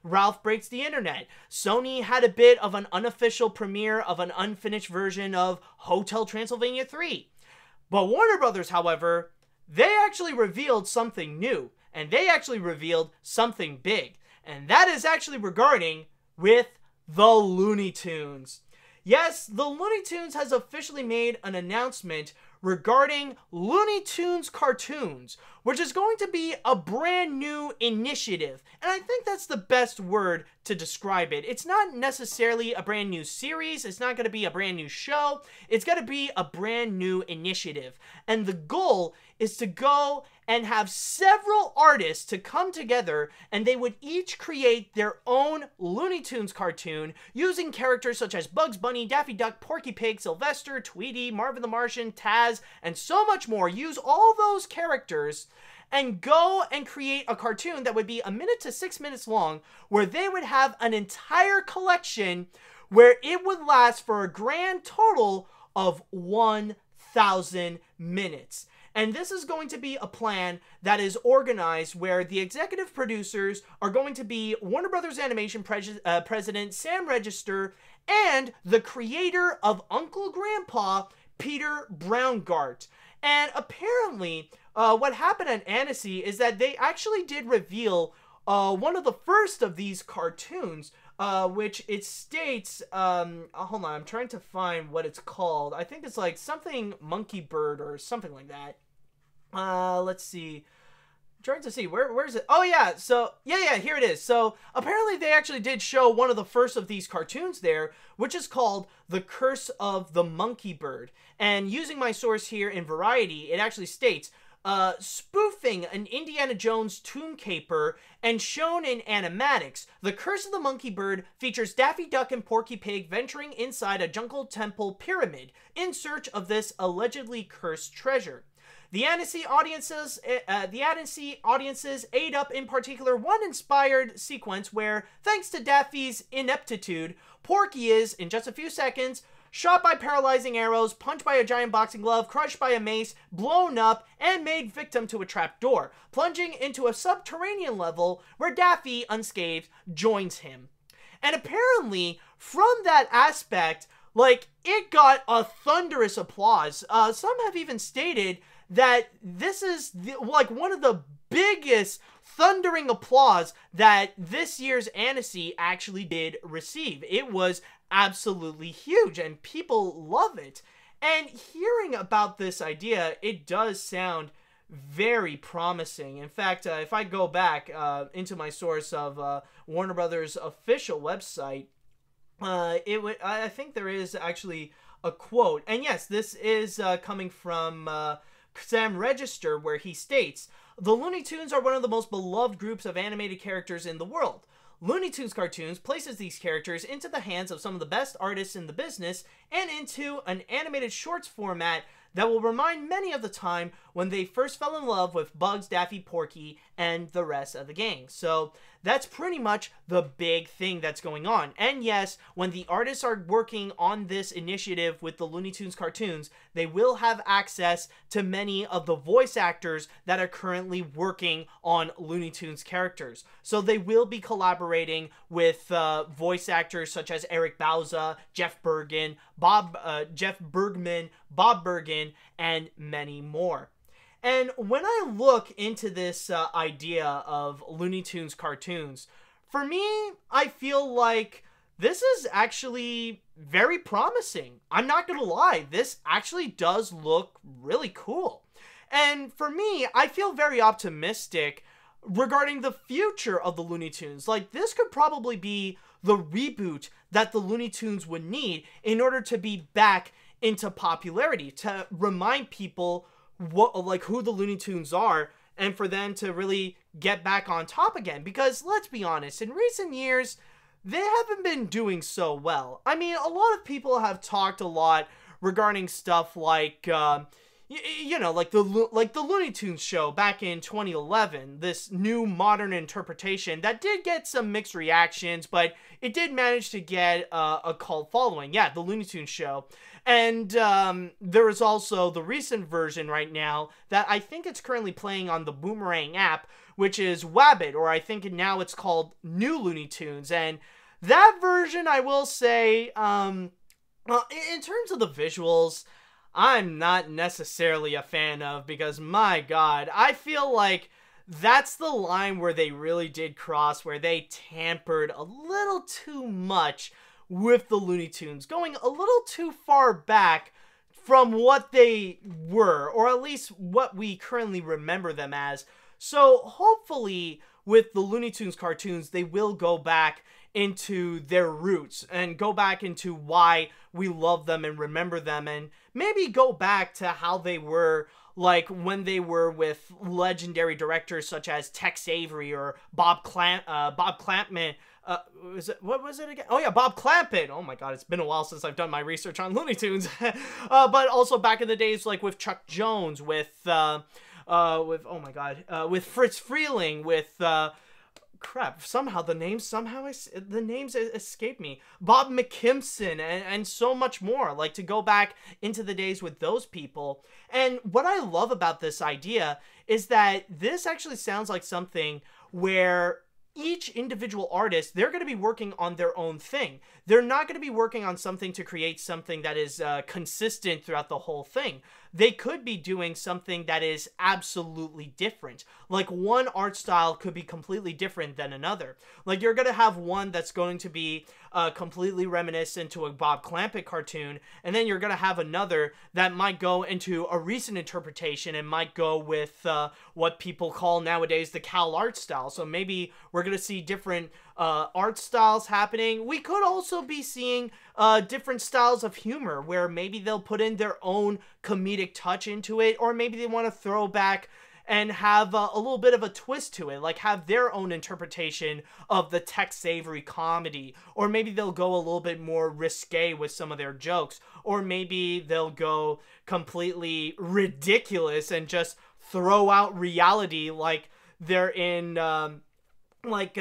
Ralph Breaks the Internet. Sony had a bit of an unofficial premiere of an unfinished version of Hotel Transylvania 3. But Warner Brothers, however, they actually revealed something new. And they actually revealed something big. And that is actually regarding with the Looney Tunes. Yes, the Looney Tunes has officially made an announcement regarding Looney Tunes cartoons, which is going to be a brand new initiative. And I think that's the best word to describe it. It's not necessarily a brand new series. It's not going to be a brand new show. It's going to be a brand new initiative. And the goal is to go and have several artists to come together, and they would each create their own Looney Tunes cartoon using characters such as Bugs Bunny, Daffy Duck, Porky Pig, Sylvester, Tweety, Marvin the Martian, Taz, and so much more. Use all those characters and go and create a cartoon that would be 1 minute to 6 minutes long, where they would have an entire collection where it would last for a grand total of 1,000 minutes. And this is going to be a plan that is organized where the executive producers are going to be Warner Brothers Animation president Sam Register and the creator of Uncle Grandpa, Peter Braungart. And apparently, what happened at Annecy is that they actually did reveal one of the first of these cartoons, which it states, hold on, I'm trying to find what it's called. I think it's like something Monkey Bird or something like that. Let's see. I'm trying to see, where is it? Oh yeah, so, yeah, here it is. So, apparently they actually did show one of the first of these cartoons there, which is called The Curse of the Monkey Bird. And using my source here in Variety, it actually states, spoofing an Indiana Jones tomb caper and shown in animatics, The Curse of the Monkey Bird features Daffy Duck and Porky Pig venturing inside a jungle temple pyramid in search of this allegedly cursed treasure. The Annecy audiences ate up in particular one inspired sequence where, thanks to Daffy's ineptitude, Porky is, in just a few seconds, shot by paralyzing arrows, punched by a giant boxing glove, crushed by a mace, blown up, and made victim to a trap door, plunging into a subterranean level where Daffy, unscathed, joins him. And apparently, from that aspect, like, it got a thunderous applause. Some have even stated that this is, like, one of the biggest thundering applause that this year's Annecy actually did receive. It was absolutely huge, and people love it. And hearing about this idea, it does sound very promising. In fact, if I go back into my source of Warner Brothers' official website, I think there is actually a quote. And yes, this is coming from Sam Register, where he states, "The Looney Tunes are one of the most beloved groups of animated characters in the world. Looney Tunes Cartoons places these characters into the hands of some of the best artists in the business and into an animated shorts format that will remind many of the time when they first fell in love with Bugs, Daffy, Porky, and the rest of the gang." So that's pretty much the big thing that's going on. And yes, when the artists are working on this initiative with the Looney Tunes cartoons, they will have access to many of the voice actors that are currently working on Looney Tunes characters. So they will be collaborating with voice actors such as Eric Bauza, Jeff Bergman, Bob Bergen, and many more. And when I look into this idea of Looney Tunes cartoons, for me, I feel like this is actually very promising. I'm not gonna lie, this actually does look really cool. And for me, I feel very optimistic regarding the future of the Looney Tunes. Like, this could probably be the reboot that the Looney Tunes would need in order to be back into popularity, to remind people who the Looney Tunes are, and for them to really get back on top again. Because let's be honest, in recent years, they haven't been doing so well. I mean, a lot of people have talked a lot regarding stuff like, like the Looney Tunes show back in 2011, this new modern interpretation that did get some mixed reactions, but it did manage to get a cult following. Yeah, the Looney Tunes show. And there is also the recent version right now that I think it's currently playing on the Boomerang app, which is Wabbit, or I think now it's called New Looney Tunes. And that version, I will say, in terms of the visuals, I'm not necessarily a fan of, because my god, I feel like that's the line where they really did cross, where they tampered a little too much with the Looney Tunes, going a little too far back from what they were, or at least what we currently remember them as. So hopefully with the Looney Tunes cartoons, they will go back into their roots and go back into why we love them and remember them, and maybe go back to how they were like when they were with legendary directors such as Tex Avery or Bob Clampett. What was it again? Oh yeah, Bob Clampett. Oh my god, it's been a while since I've done my research on Looney Tunes. But also back in the days, like with Chuck Jones, with oh my god, with Fritz Freeling, with crap, somehow the names escape me. Bob McKimson, and so much more. Like, to go back into the days with those people. And what I love about this idea is that this actually sounds like something where each individual artist, they're going to be working on their own thing. They're not going to be working on something to create something that is consistent throughout the whole thing. They could be doing something that is absolutely different. Like, one art style could be completely different than another. Like, you're going to have one that's going to be completely reminiscent to a Bob Clampett cartoon, and then you're going to have another that might go into a recent interpretation and might go with what people call nowadays the Cal art style. So maybe we're going to see different art styles happening. We could also be seeing different styles of humor, where maybe they'll put in their own comedic touch into it, or maybe they want to throw back and have a little bit of a twist to it, like have their own interpretation of the Tex Avery comedy, or maybe they'll go a little bit more risque with some of their jokes, or maybe they'll go completely ridiculous and just throw out reality, like they're in like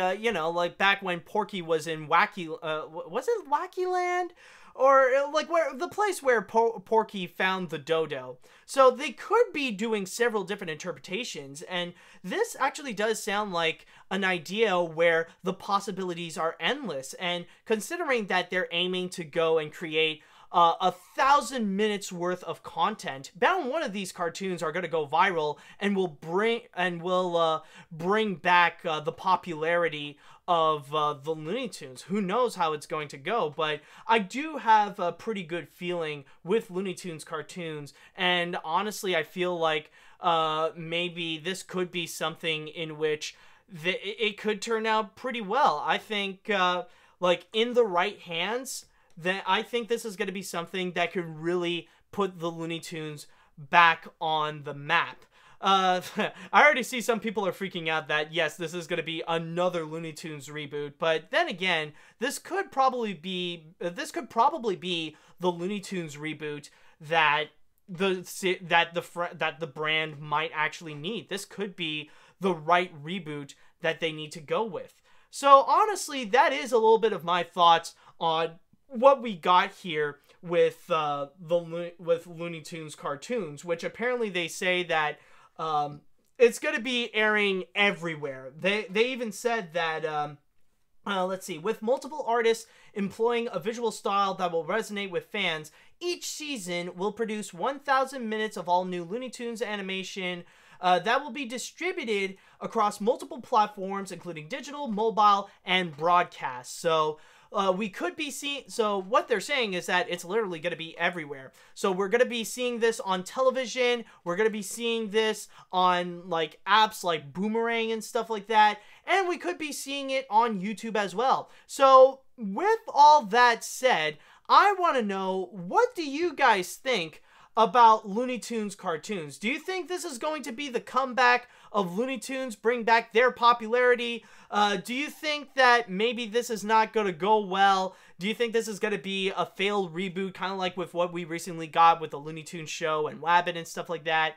back when Porky was in Wacky, was it Wacky Land? Or like where the place where Porky found the dodo. So they could be doing several different interpretations, and this actually does sound like an idea where the possibilities are endless. And considering that they're aiming to go and create 1,000 minutes worth of content, bound one of these cartoons are going to go viral and will bring back the popularity of the Looney Tunes. Who knows how it's going to go, but I do have a pretty good feeling with Looney Tunes cartoons, and honestly I feel like maybe this could be something in which it could turn out pretty well. I think like in the right hands, then I think this is going to be something that could really put the Looney Tunes back on the map. I already see some people are freaking out that, yes, this is going to be another Looney Tunes reboot, but then again, this could probably be the Looney Tunes reboot that the brand might actually need. This could be the right reboot that they need to go with. So honestly, that is a little bit of my thoughts on what we got here with Looney Tunes cartoons, which apparently they say that it's going to be airing everywhere. They even said that let's see, with multiple artists employing a visual style that will resonate with fans, each season will produce 1,000 minutes of all new Looney Tunes animation that will be distributed across multiple platforms, including digital, mobile, and broadcast. So we could be seeing, so what they're saying is that it's literally going to be everywhere. So we're going to be seeing this on television. We're going to be seeing this on like apps like Boomerang and stuff like that. And we could be seeing it on YouTube as well. So with all that said, I want to know, what do you guys think about Looney Tunes cartoons? Do you think this is going to be the comeback of Looney Tunes, bring back their popularity? Do you think that maybe this is not going to go well? Do you think this is going to be a failed reboot, kind of like with what we recently got with the Looney Tunes show and Wabbit and stuff like that?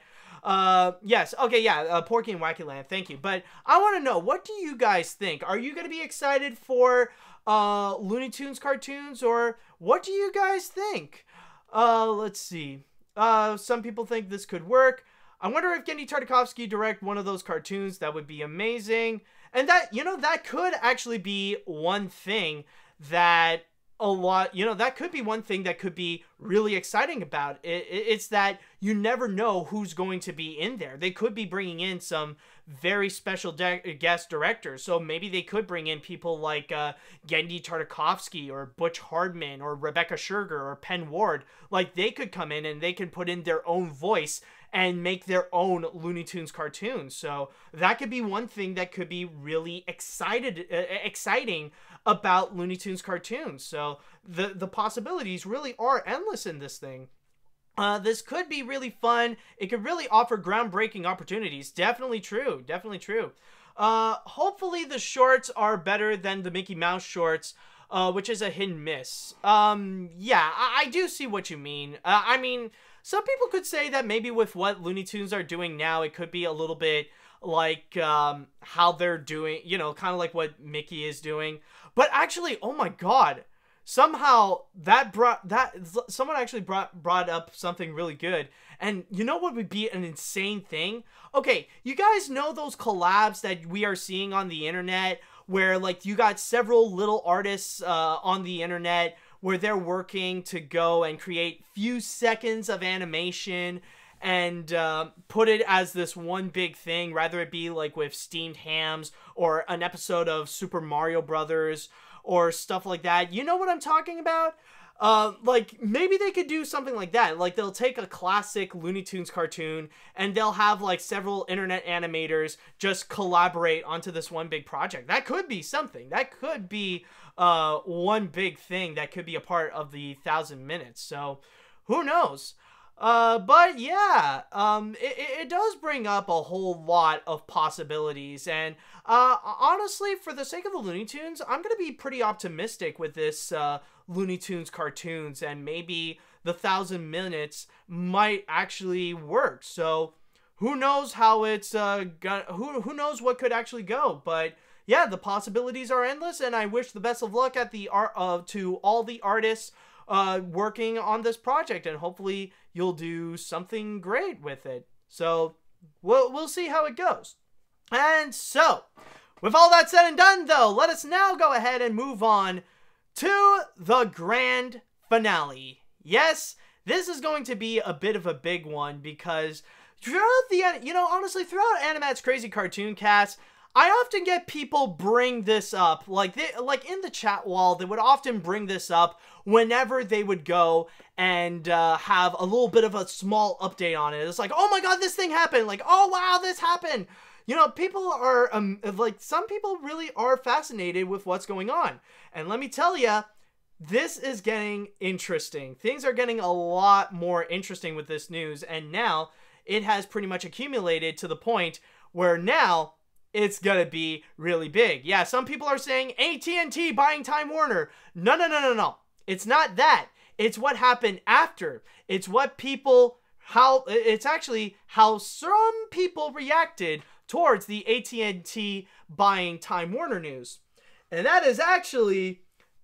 Yes, okay, yeah, Porky and Wacky Land, thank you. But I want to know, what do you guys think? Are you going to be excited for Looney Tunes cartoons, or what do you guys think? Let's see. Some people think this could work. I wonder if Genndy Tartakovsky direct one of those cartoons. That would be amazing. And that, you know, that could actually be one thing that that could be one thing that could be really exciting about it. It's that you never know who's going to be in there. They could be bringing in some very special guest directors. So maybe they could bring in people like Genndy Tartakovsky or Butch Hardman or Rebecca Sugar or Penn Ward. Like, they could come in and they can put in their own voice and make their own Looney Tunes cartoons. So that could be one thing that could be really exciting about Looney Tunes cartoons. So the possibilities really are endless in this thing. This could be really fun. It could really offer groundbreaking opportunities. Definitely true. Definitely true. Hopefully the shorts are better than the Mickey Mouse shorts, which is a hit and miss. Yeah, I do see what you mean. I mean, some people could say that maybe with what Looney Tunes are doing now, it could be a little bit like how they're doing, you know, kind of like what Mickey is doing. But actually, oh my god, somehow someone actually brought up something really good. And you know what would be an insane thing? Okay, you guys know those collabs that we are seeing on the internet where, like, you got several little artists on the internet where they're working to go and create few seconds of animation and put it as this one big thing, rather it be like with steamed hams or an episode of Super Mario Brothers or stuff like that. You know what I'm talking about? Like, maybe they could do something like that. Like, they'll take a classic Looney Tunes cartoon and they'll have like several internet animators just collaborate onto this one big project. That could be something. That could be one big thing that could be a part of the 1,000 minutes. So who knows? But yeah, it does bring up a whole lot of possibilities. And honestly, for the sake of the Looney Tunes, I'm going to be pretty optimistic with this Looney Tunes cartoons, and maybe the 1,000 minutes might actually work. So who knows how it's who knows what could actually go. But yeah, the possibilities are endless, and I wish the best of luck at the to all the artists working on this project, and hopefully you'll do something great with it. So we'll see how it goes. And so, with all that said and done, though, let us now go ahead and move on to the grand finale. Yes, this is going to be a bit of a big one, because throughout honestly, throughout AniMat's Crazy Cartoon Cast, I often get people bring this up, like in the chat wall, they would often bring this up whenever they would go and have a little bit of a small update on it. It's like, oh my god, this thing happened! Like, oh wow, this happened! You know, people are, some people really are fascinated with what's going on. And let me tell you, this is getting interesting. Things are getting a lot more interesting with this news, and now it has pretty much accumulated to the point where now it's gonna be really big. Yeah, some people are saying AT&T buying Time Warner. No. It's not that. It's what happened after. It's what it's actually how some people reacted towards the AT&T buying Time Warner news. And that is actually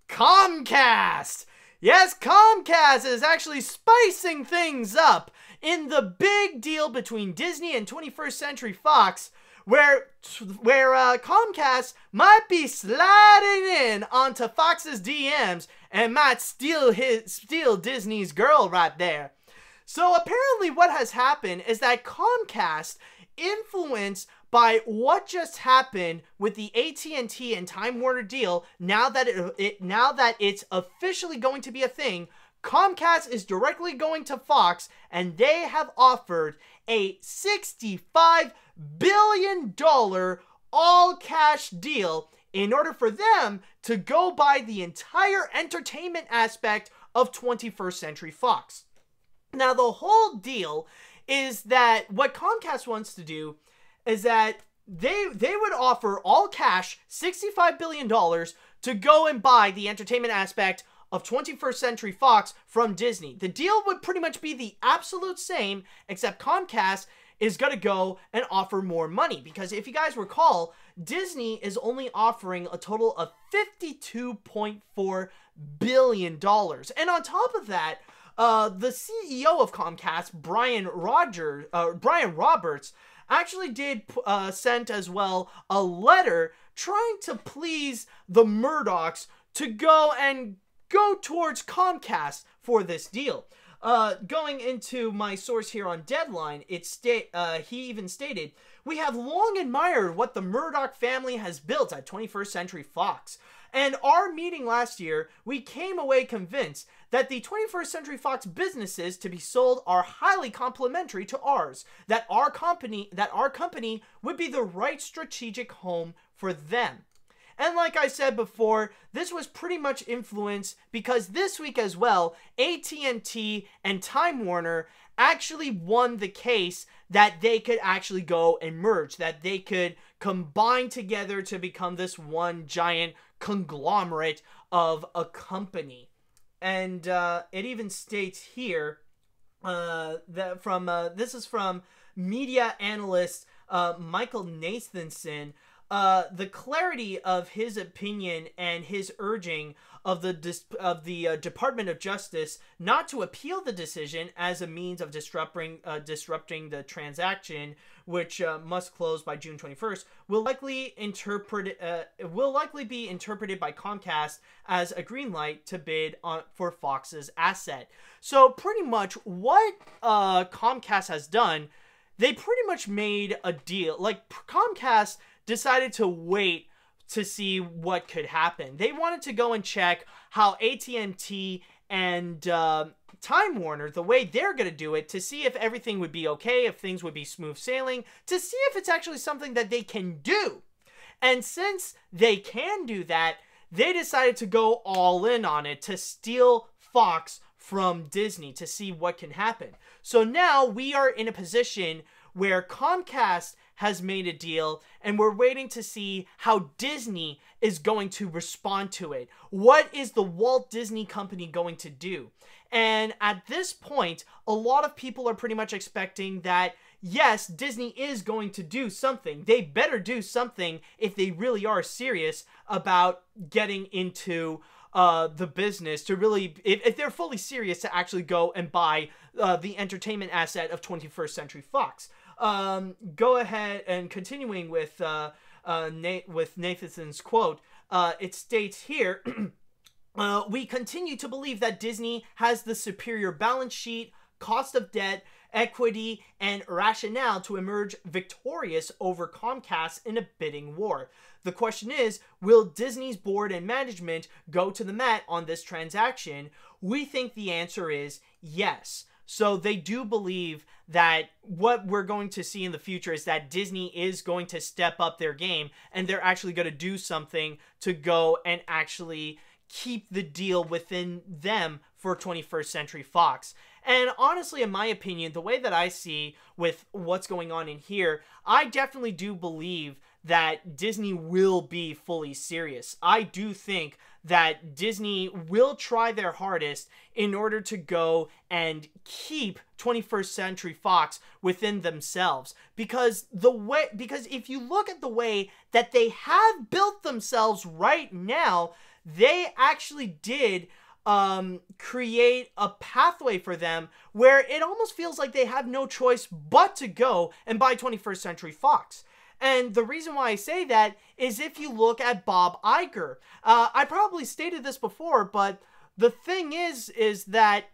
Comcast. Yes, Comcast is actually spicing things up in the big deal between Disney and 21st Century Fox, where Comcast might be sliding in onto Fox's DMs and might steal Disney's girl right there. So apparently what has happened is that Comcast influenced by what just happened with the AT&T and Time Warner deal. Now that it's officially going to be a thing, Comcast is directly going to Fox, and they have offered a $65 billion all-cash deal in order for them to go buy the entire entertainment aspect of 21st Century Fox. Now, the whole deal is that what Comcast wants to do is that they would offer all cash $65 billion to go and buy the entertainment aspect of 21st Century Fox from Disney. The deal would pretty much be the absolute same, except Comcast is going to go and offer more money. Because if you guys recall, Disney is only offering a total of $52.4 billion. And on top of that, the CEO of Comcast, Brian Roberts, actually did sent as well a letter trying to please the Murdochs to go towards Comcast for this deal. Going into my source here on Deadline, he even stated, "We have long admired what the Murdoch family has built at 21st Century Fox. And our meeting last year, we came away convinced that the 21st Century Fox businesses to be sold are highly complementary to ours, that our company would be the right strategic home for them." And like I said before, this was pretty much influenced because this week as well, AT&T and Time Warner actually won the case that they could actually go and merge, that they could combine together to become this one giant conglomerate of a company. And it even states here that this is from media analyst Michael Nathanson. The clarity of his opinion and his urging of the Department of Justice not to appeal the decision as a means of disrupting the transaction, which must close by June 21st, will likely be interpreted by Comcast as a green light to bid for Fox's asset. So pretty much what Comcast has done, they pretty much made a deal. Like, Comcast decided to wait to see what could happen. They wanted to go and check how AT&T and Time Warner, the way they're going to do it, to see if everything would be okay, if things would be smooth sailing, to see if it's actually something that they can do. And since they can do that, they decided to go all in on it to steal Fox from Disney to see what can happen. So now we are in a position where Comcast has made a deal, and we're waiting to see how Disney is going to respond to it. What is the Walt Disney Company going to do? And at this point, a lot of people are pretty much expecting that, yes, Disney is going to do something. They better do something if they really are serious about getting into the business, to really, if they're fully serious to actually go and buy the entertainment asset of 21st Century Fox. Go ahead and continuing with Nathanson's quote, it states here, "We continue to believe that Disney has the superior balance sheet, cost of debt, equity, and rationale to emerge victorious over Comcast in a bidding war. The question is, will Disney's board and management go to the mat on this transaction? We think the answer is yes." So they do believe that what we're going to see in the future is that Disney is going to step up their game, and they're actually going to do something to go and actually keep the deal within them for 21st Century Fox. And honestly, in my opinion, the way that I see with what's going on in here, I definitely do believe that Disney will be fully serious. I do think that Disney will try their hardest in order to go and keep 21st Century Fox within themselves, because if you look at the way that they have built themselves right now, they actually did create a pathway for them where it almost feels like they have no choice but to go and buy 21st Century Fox. And the reason why I say that is if you look at Bob Iger. I probably stated this before, but the thing is that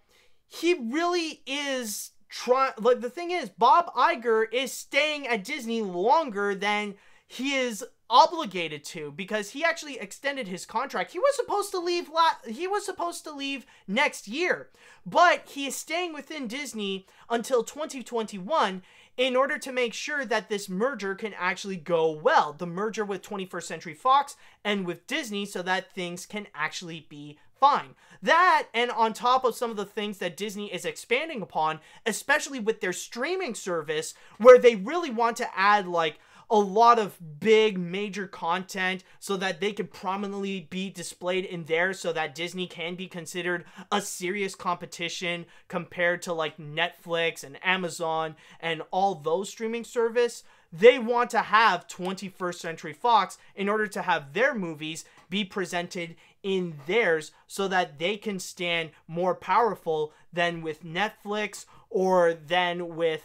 he really is like, the thing is, Bob Iger is staying at Disney longer than he is obligated to, because he actually extended his contract. He was supposed to leave next year, but he is staying within Disney until 2021 in order to make sure that this merger can actually go well. The merger with 21st Century Fox and with Disney, so that things can actually be fine. That, and on top of some of the things that Disney is expanding upon, especially with their streaming service, where they really want to add, like, a lot of big major content so that they can prominently be displayed in there, so that Disney can be considered a serious competition compared to like Netflix and Amazon and all those streaming service. They want to have 21st Century Fox in order to have their movies be presented in theirs, so that they can stand more powerful than with Netflix or than with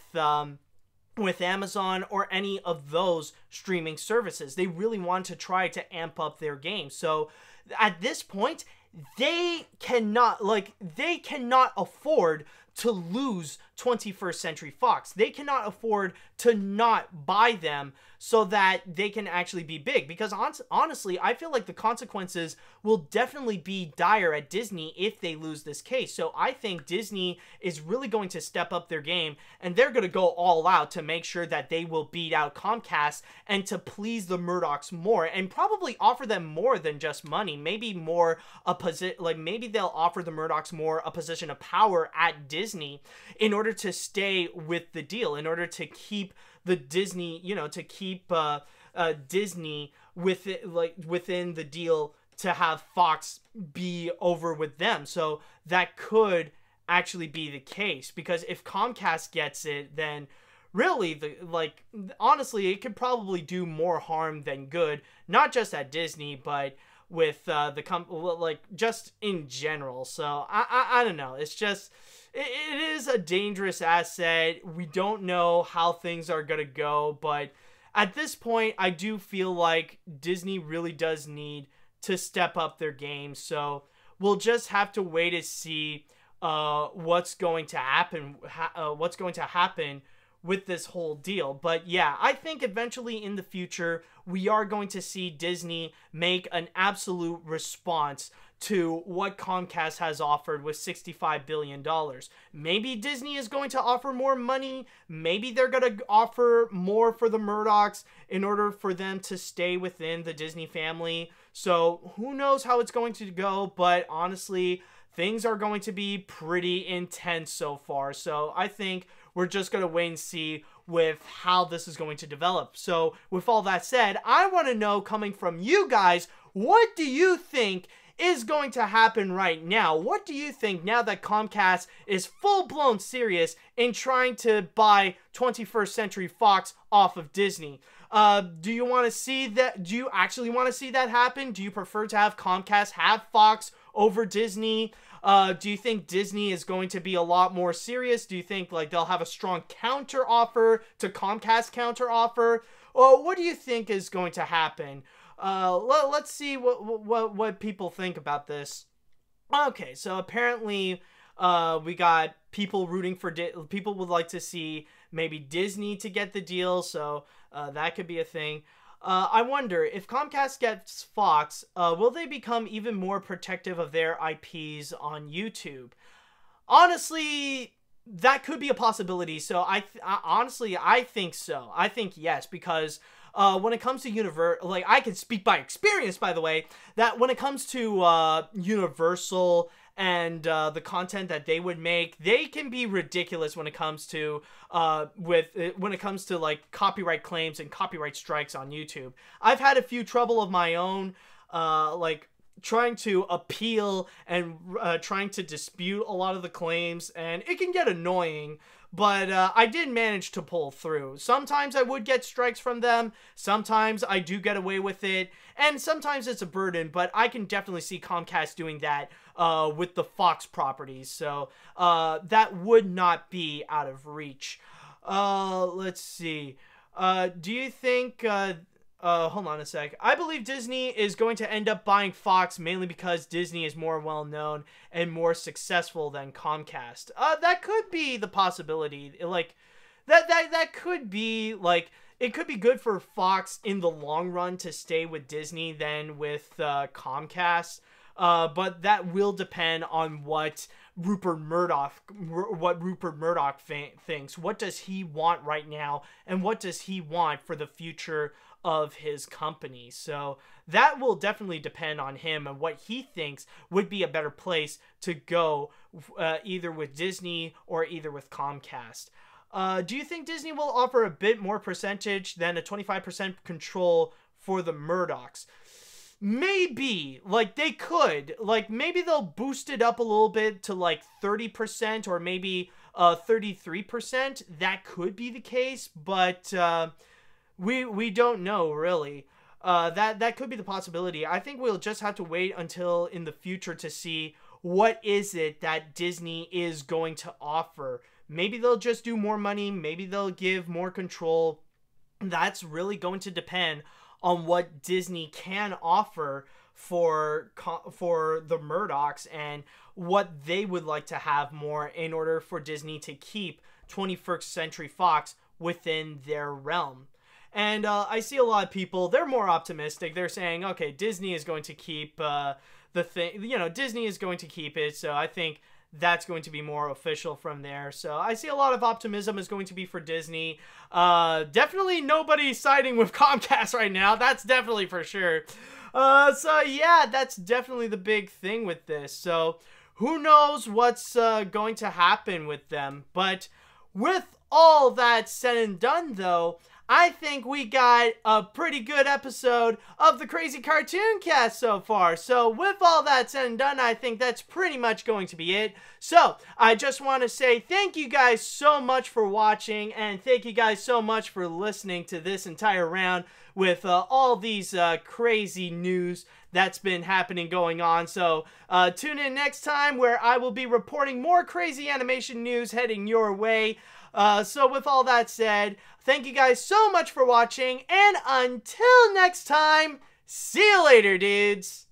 Amazon or any of those streaming services. They really want to try to amp up their game. So at this point, they cannot afford to lose 21st Century Fox. They cannot afford to not buy them so that they can actually be big. Because honestly, I feel like the consequences will definitely be dire at Disney if they lose this case. So I think Disney is really going to step up their game, and they're going to go all out to make sure that they will beat out Comcast and to please the Murdochs more, and probably offer them more than just money. Maybe more maybe they'll offer the Murdochs more a position of power at Disney in order to stay with the deal, in order to keep the Disney, to keep Disney within the deal, to have Fox be over with them. So that could actually be the case, because if Comcast gets it, then really, honestly, it could probably do more harm than good, not just at Disney, but with just in general. So I don't know. It's just, it is a dangerous asset. We don't know how things are gonna go, but at this point, I do feel like Disney really does need to step up their game. So we'll just have to wait to see what's going to happen. What's going to happen with this whole deal. But yeah, I think eventually in the future, we are going to see Disney make an absolute response to what Comcast has offered with $65 billion. Maybe Disney is going to offer more money. Maybe they're going to offer more for the Murdochs in order for them to stay within the Disney family. So who knows how it's going to go, but honestly, things are going to be pretty intense so far. So I think we're just going to wait and see with how this is going to develop. So with all that said, I want to know, coming from you guys, what do you think is going to happen right now? What do you think now that Comcast is full-blown serious in trying to buy 21st Century Fox off of Disney? Do you want to see that? Do you actually want to see that happen? Do you prefer to have Comcast have Fox over Disney? Do you think Disney is going to be a lot more serious? Do you think they'll have a strong counter offer to Comcast counter offer? Or what do you think is going to happen? Let's see what people think about this. Okay, so apparently we got people rooting for people would like to see maybe Disney to get the deal, so that could be a thing. I wonder, if Comcast gets Fox, will they become even more protective of their IPs on YouTube? Honestly, that could be a possibility. So honestly, I think so. I think yes, because when it comes to I can speak by experience, by the way, that when it comes to Universal and the content that they would make, they can be ridiculous when it comes to copyright claims and copyright strikes on YouTube. I've had a few trouble of my own, trying to appeal and trying to dispute a lot of the claims, and it can get annoying. But I did manage to pull through. Sometimes I would get strikes from them. Sometimes I do get away with it. And sometimes it's a burden. But I can definitely see Comcast doing that with the Fox properties. So that would not be out of reach. Let's see. Do you think Hold on a sec. I believe Disney is going to end up buying Fox mainly because Disney is more well-known and more successful than Comcast. That could be the possibility. Like, that could be, like, it could be good for Fox in the long run to stay with Disney than with Comcast. But that will depend on what Rupert Murdoch thinks. What does he want right now, and what does he want for the future of his company? So that will definitely depend on him and what he thinks would be a better place to go, either with Disney or either with Comcast. Do you think Disney will offer a bit more percentage than a 25% control for the Murdochs? Maybe. Like, they could. Like, maybe they'll boost it up a little bit to, like, 30% or maybe 33%. That could be the case, but we don't know, really. That could be the possibility. I think we'll just have to wait until in the future to see what is it that Disney is going to offer. Maybe they'll just do more money. Maybe they'll give more control. That's really going to depend on what Disney can offer for the Murdochs and what they would like to have more in order for Disney to keep 21st Century Fox within their realm. And I see a lot of people, they're more optimistic. They're saying, okay, Disney is going to keep the thing, Disney is going to keep it. So I think that's going to be more official from there. So I see a lot of optimism is going to be for Disney. Definitely nobody siding with Comcast right now. That's definitely for sure. So yeah, that's definitely the big thing with this. So who knows what's going to happen with them. But with all that said and done, though, I think we got a pretty good episode of the Crazy Cartoon Cast so far. So with all that said and done, I think that's pretty much going to be it. So I just want to say thank you guys so much for watching, and thank you guys so much for listening to this entire round with all these crazy news that's been happening going on. So tune in next time where I will be reporting more crazy animation news heading your way. So with all that said, thank you guys so much for watching, and until next time, see you later, dudes!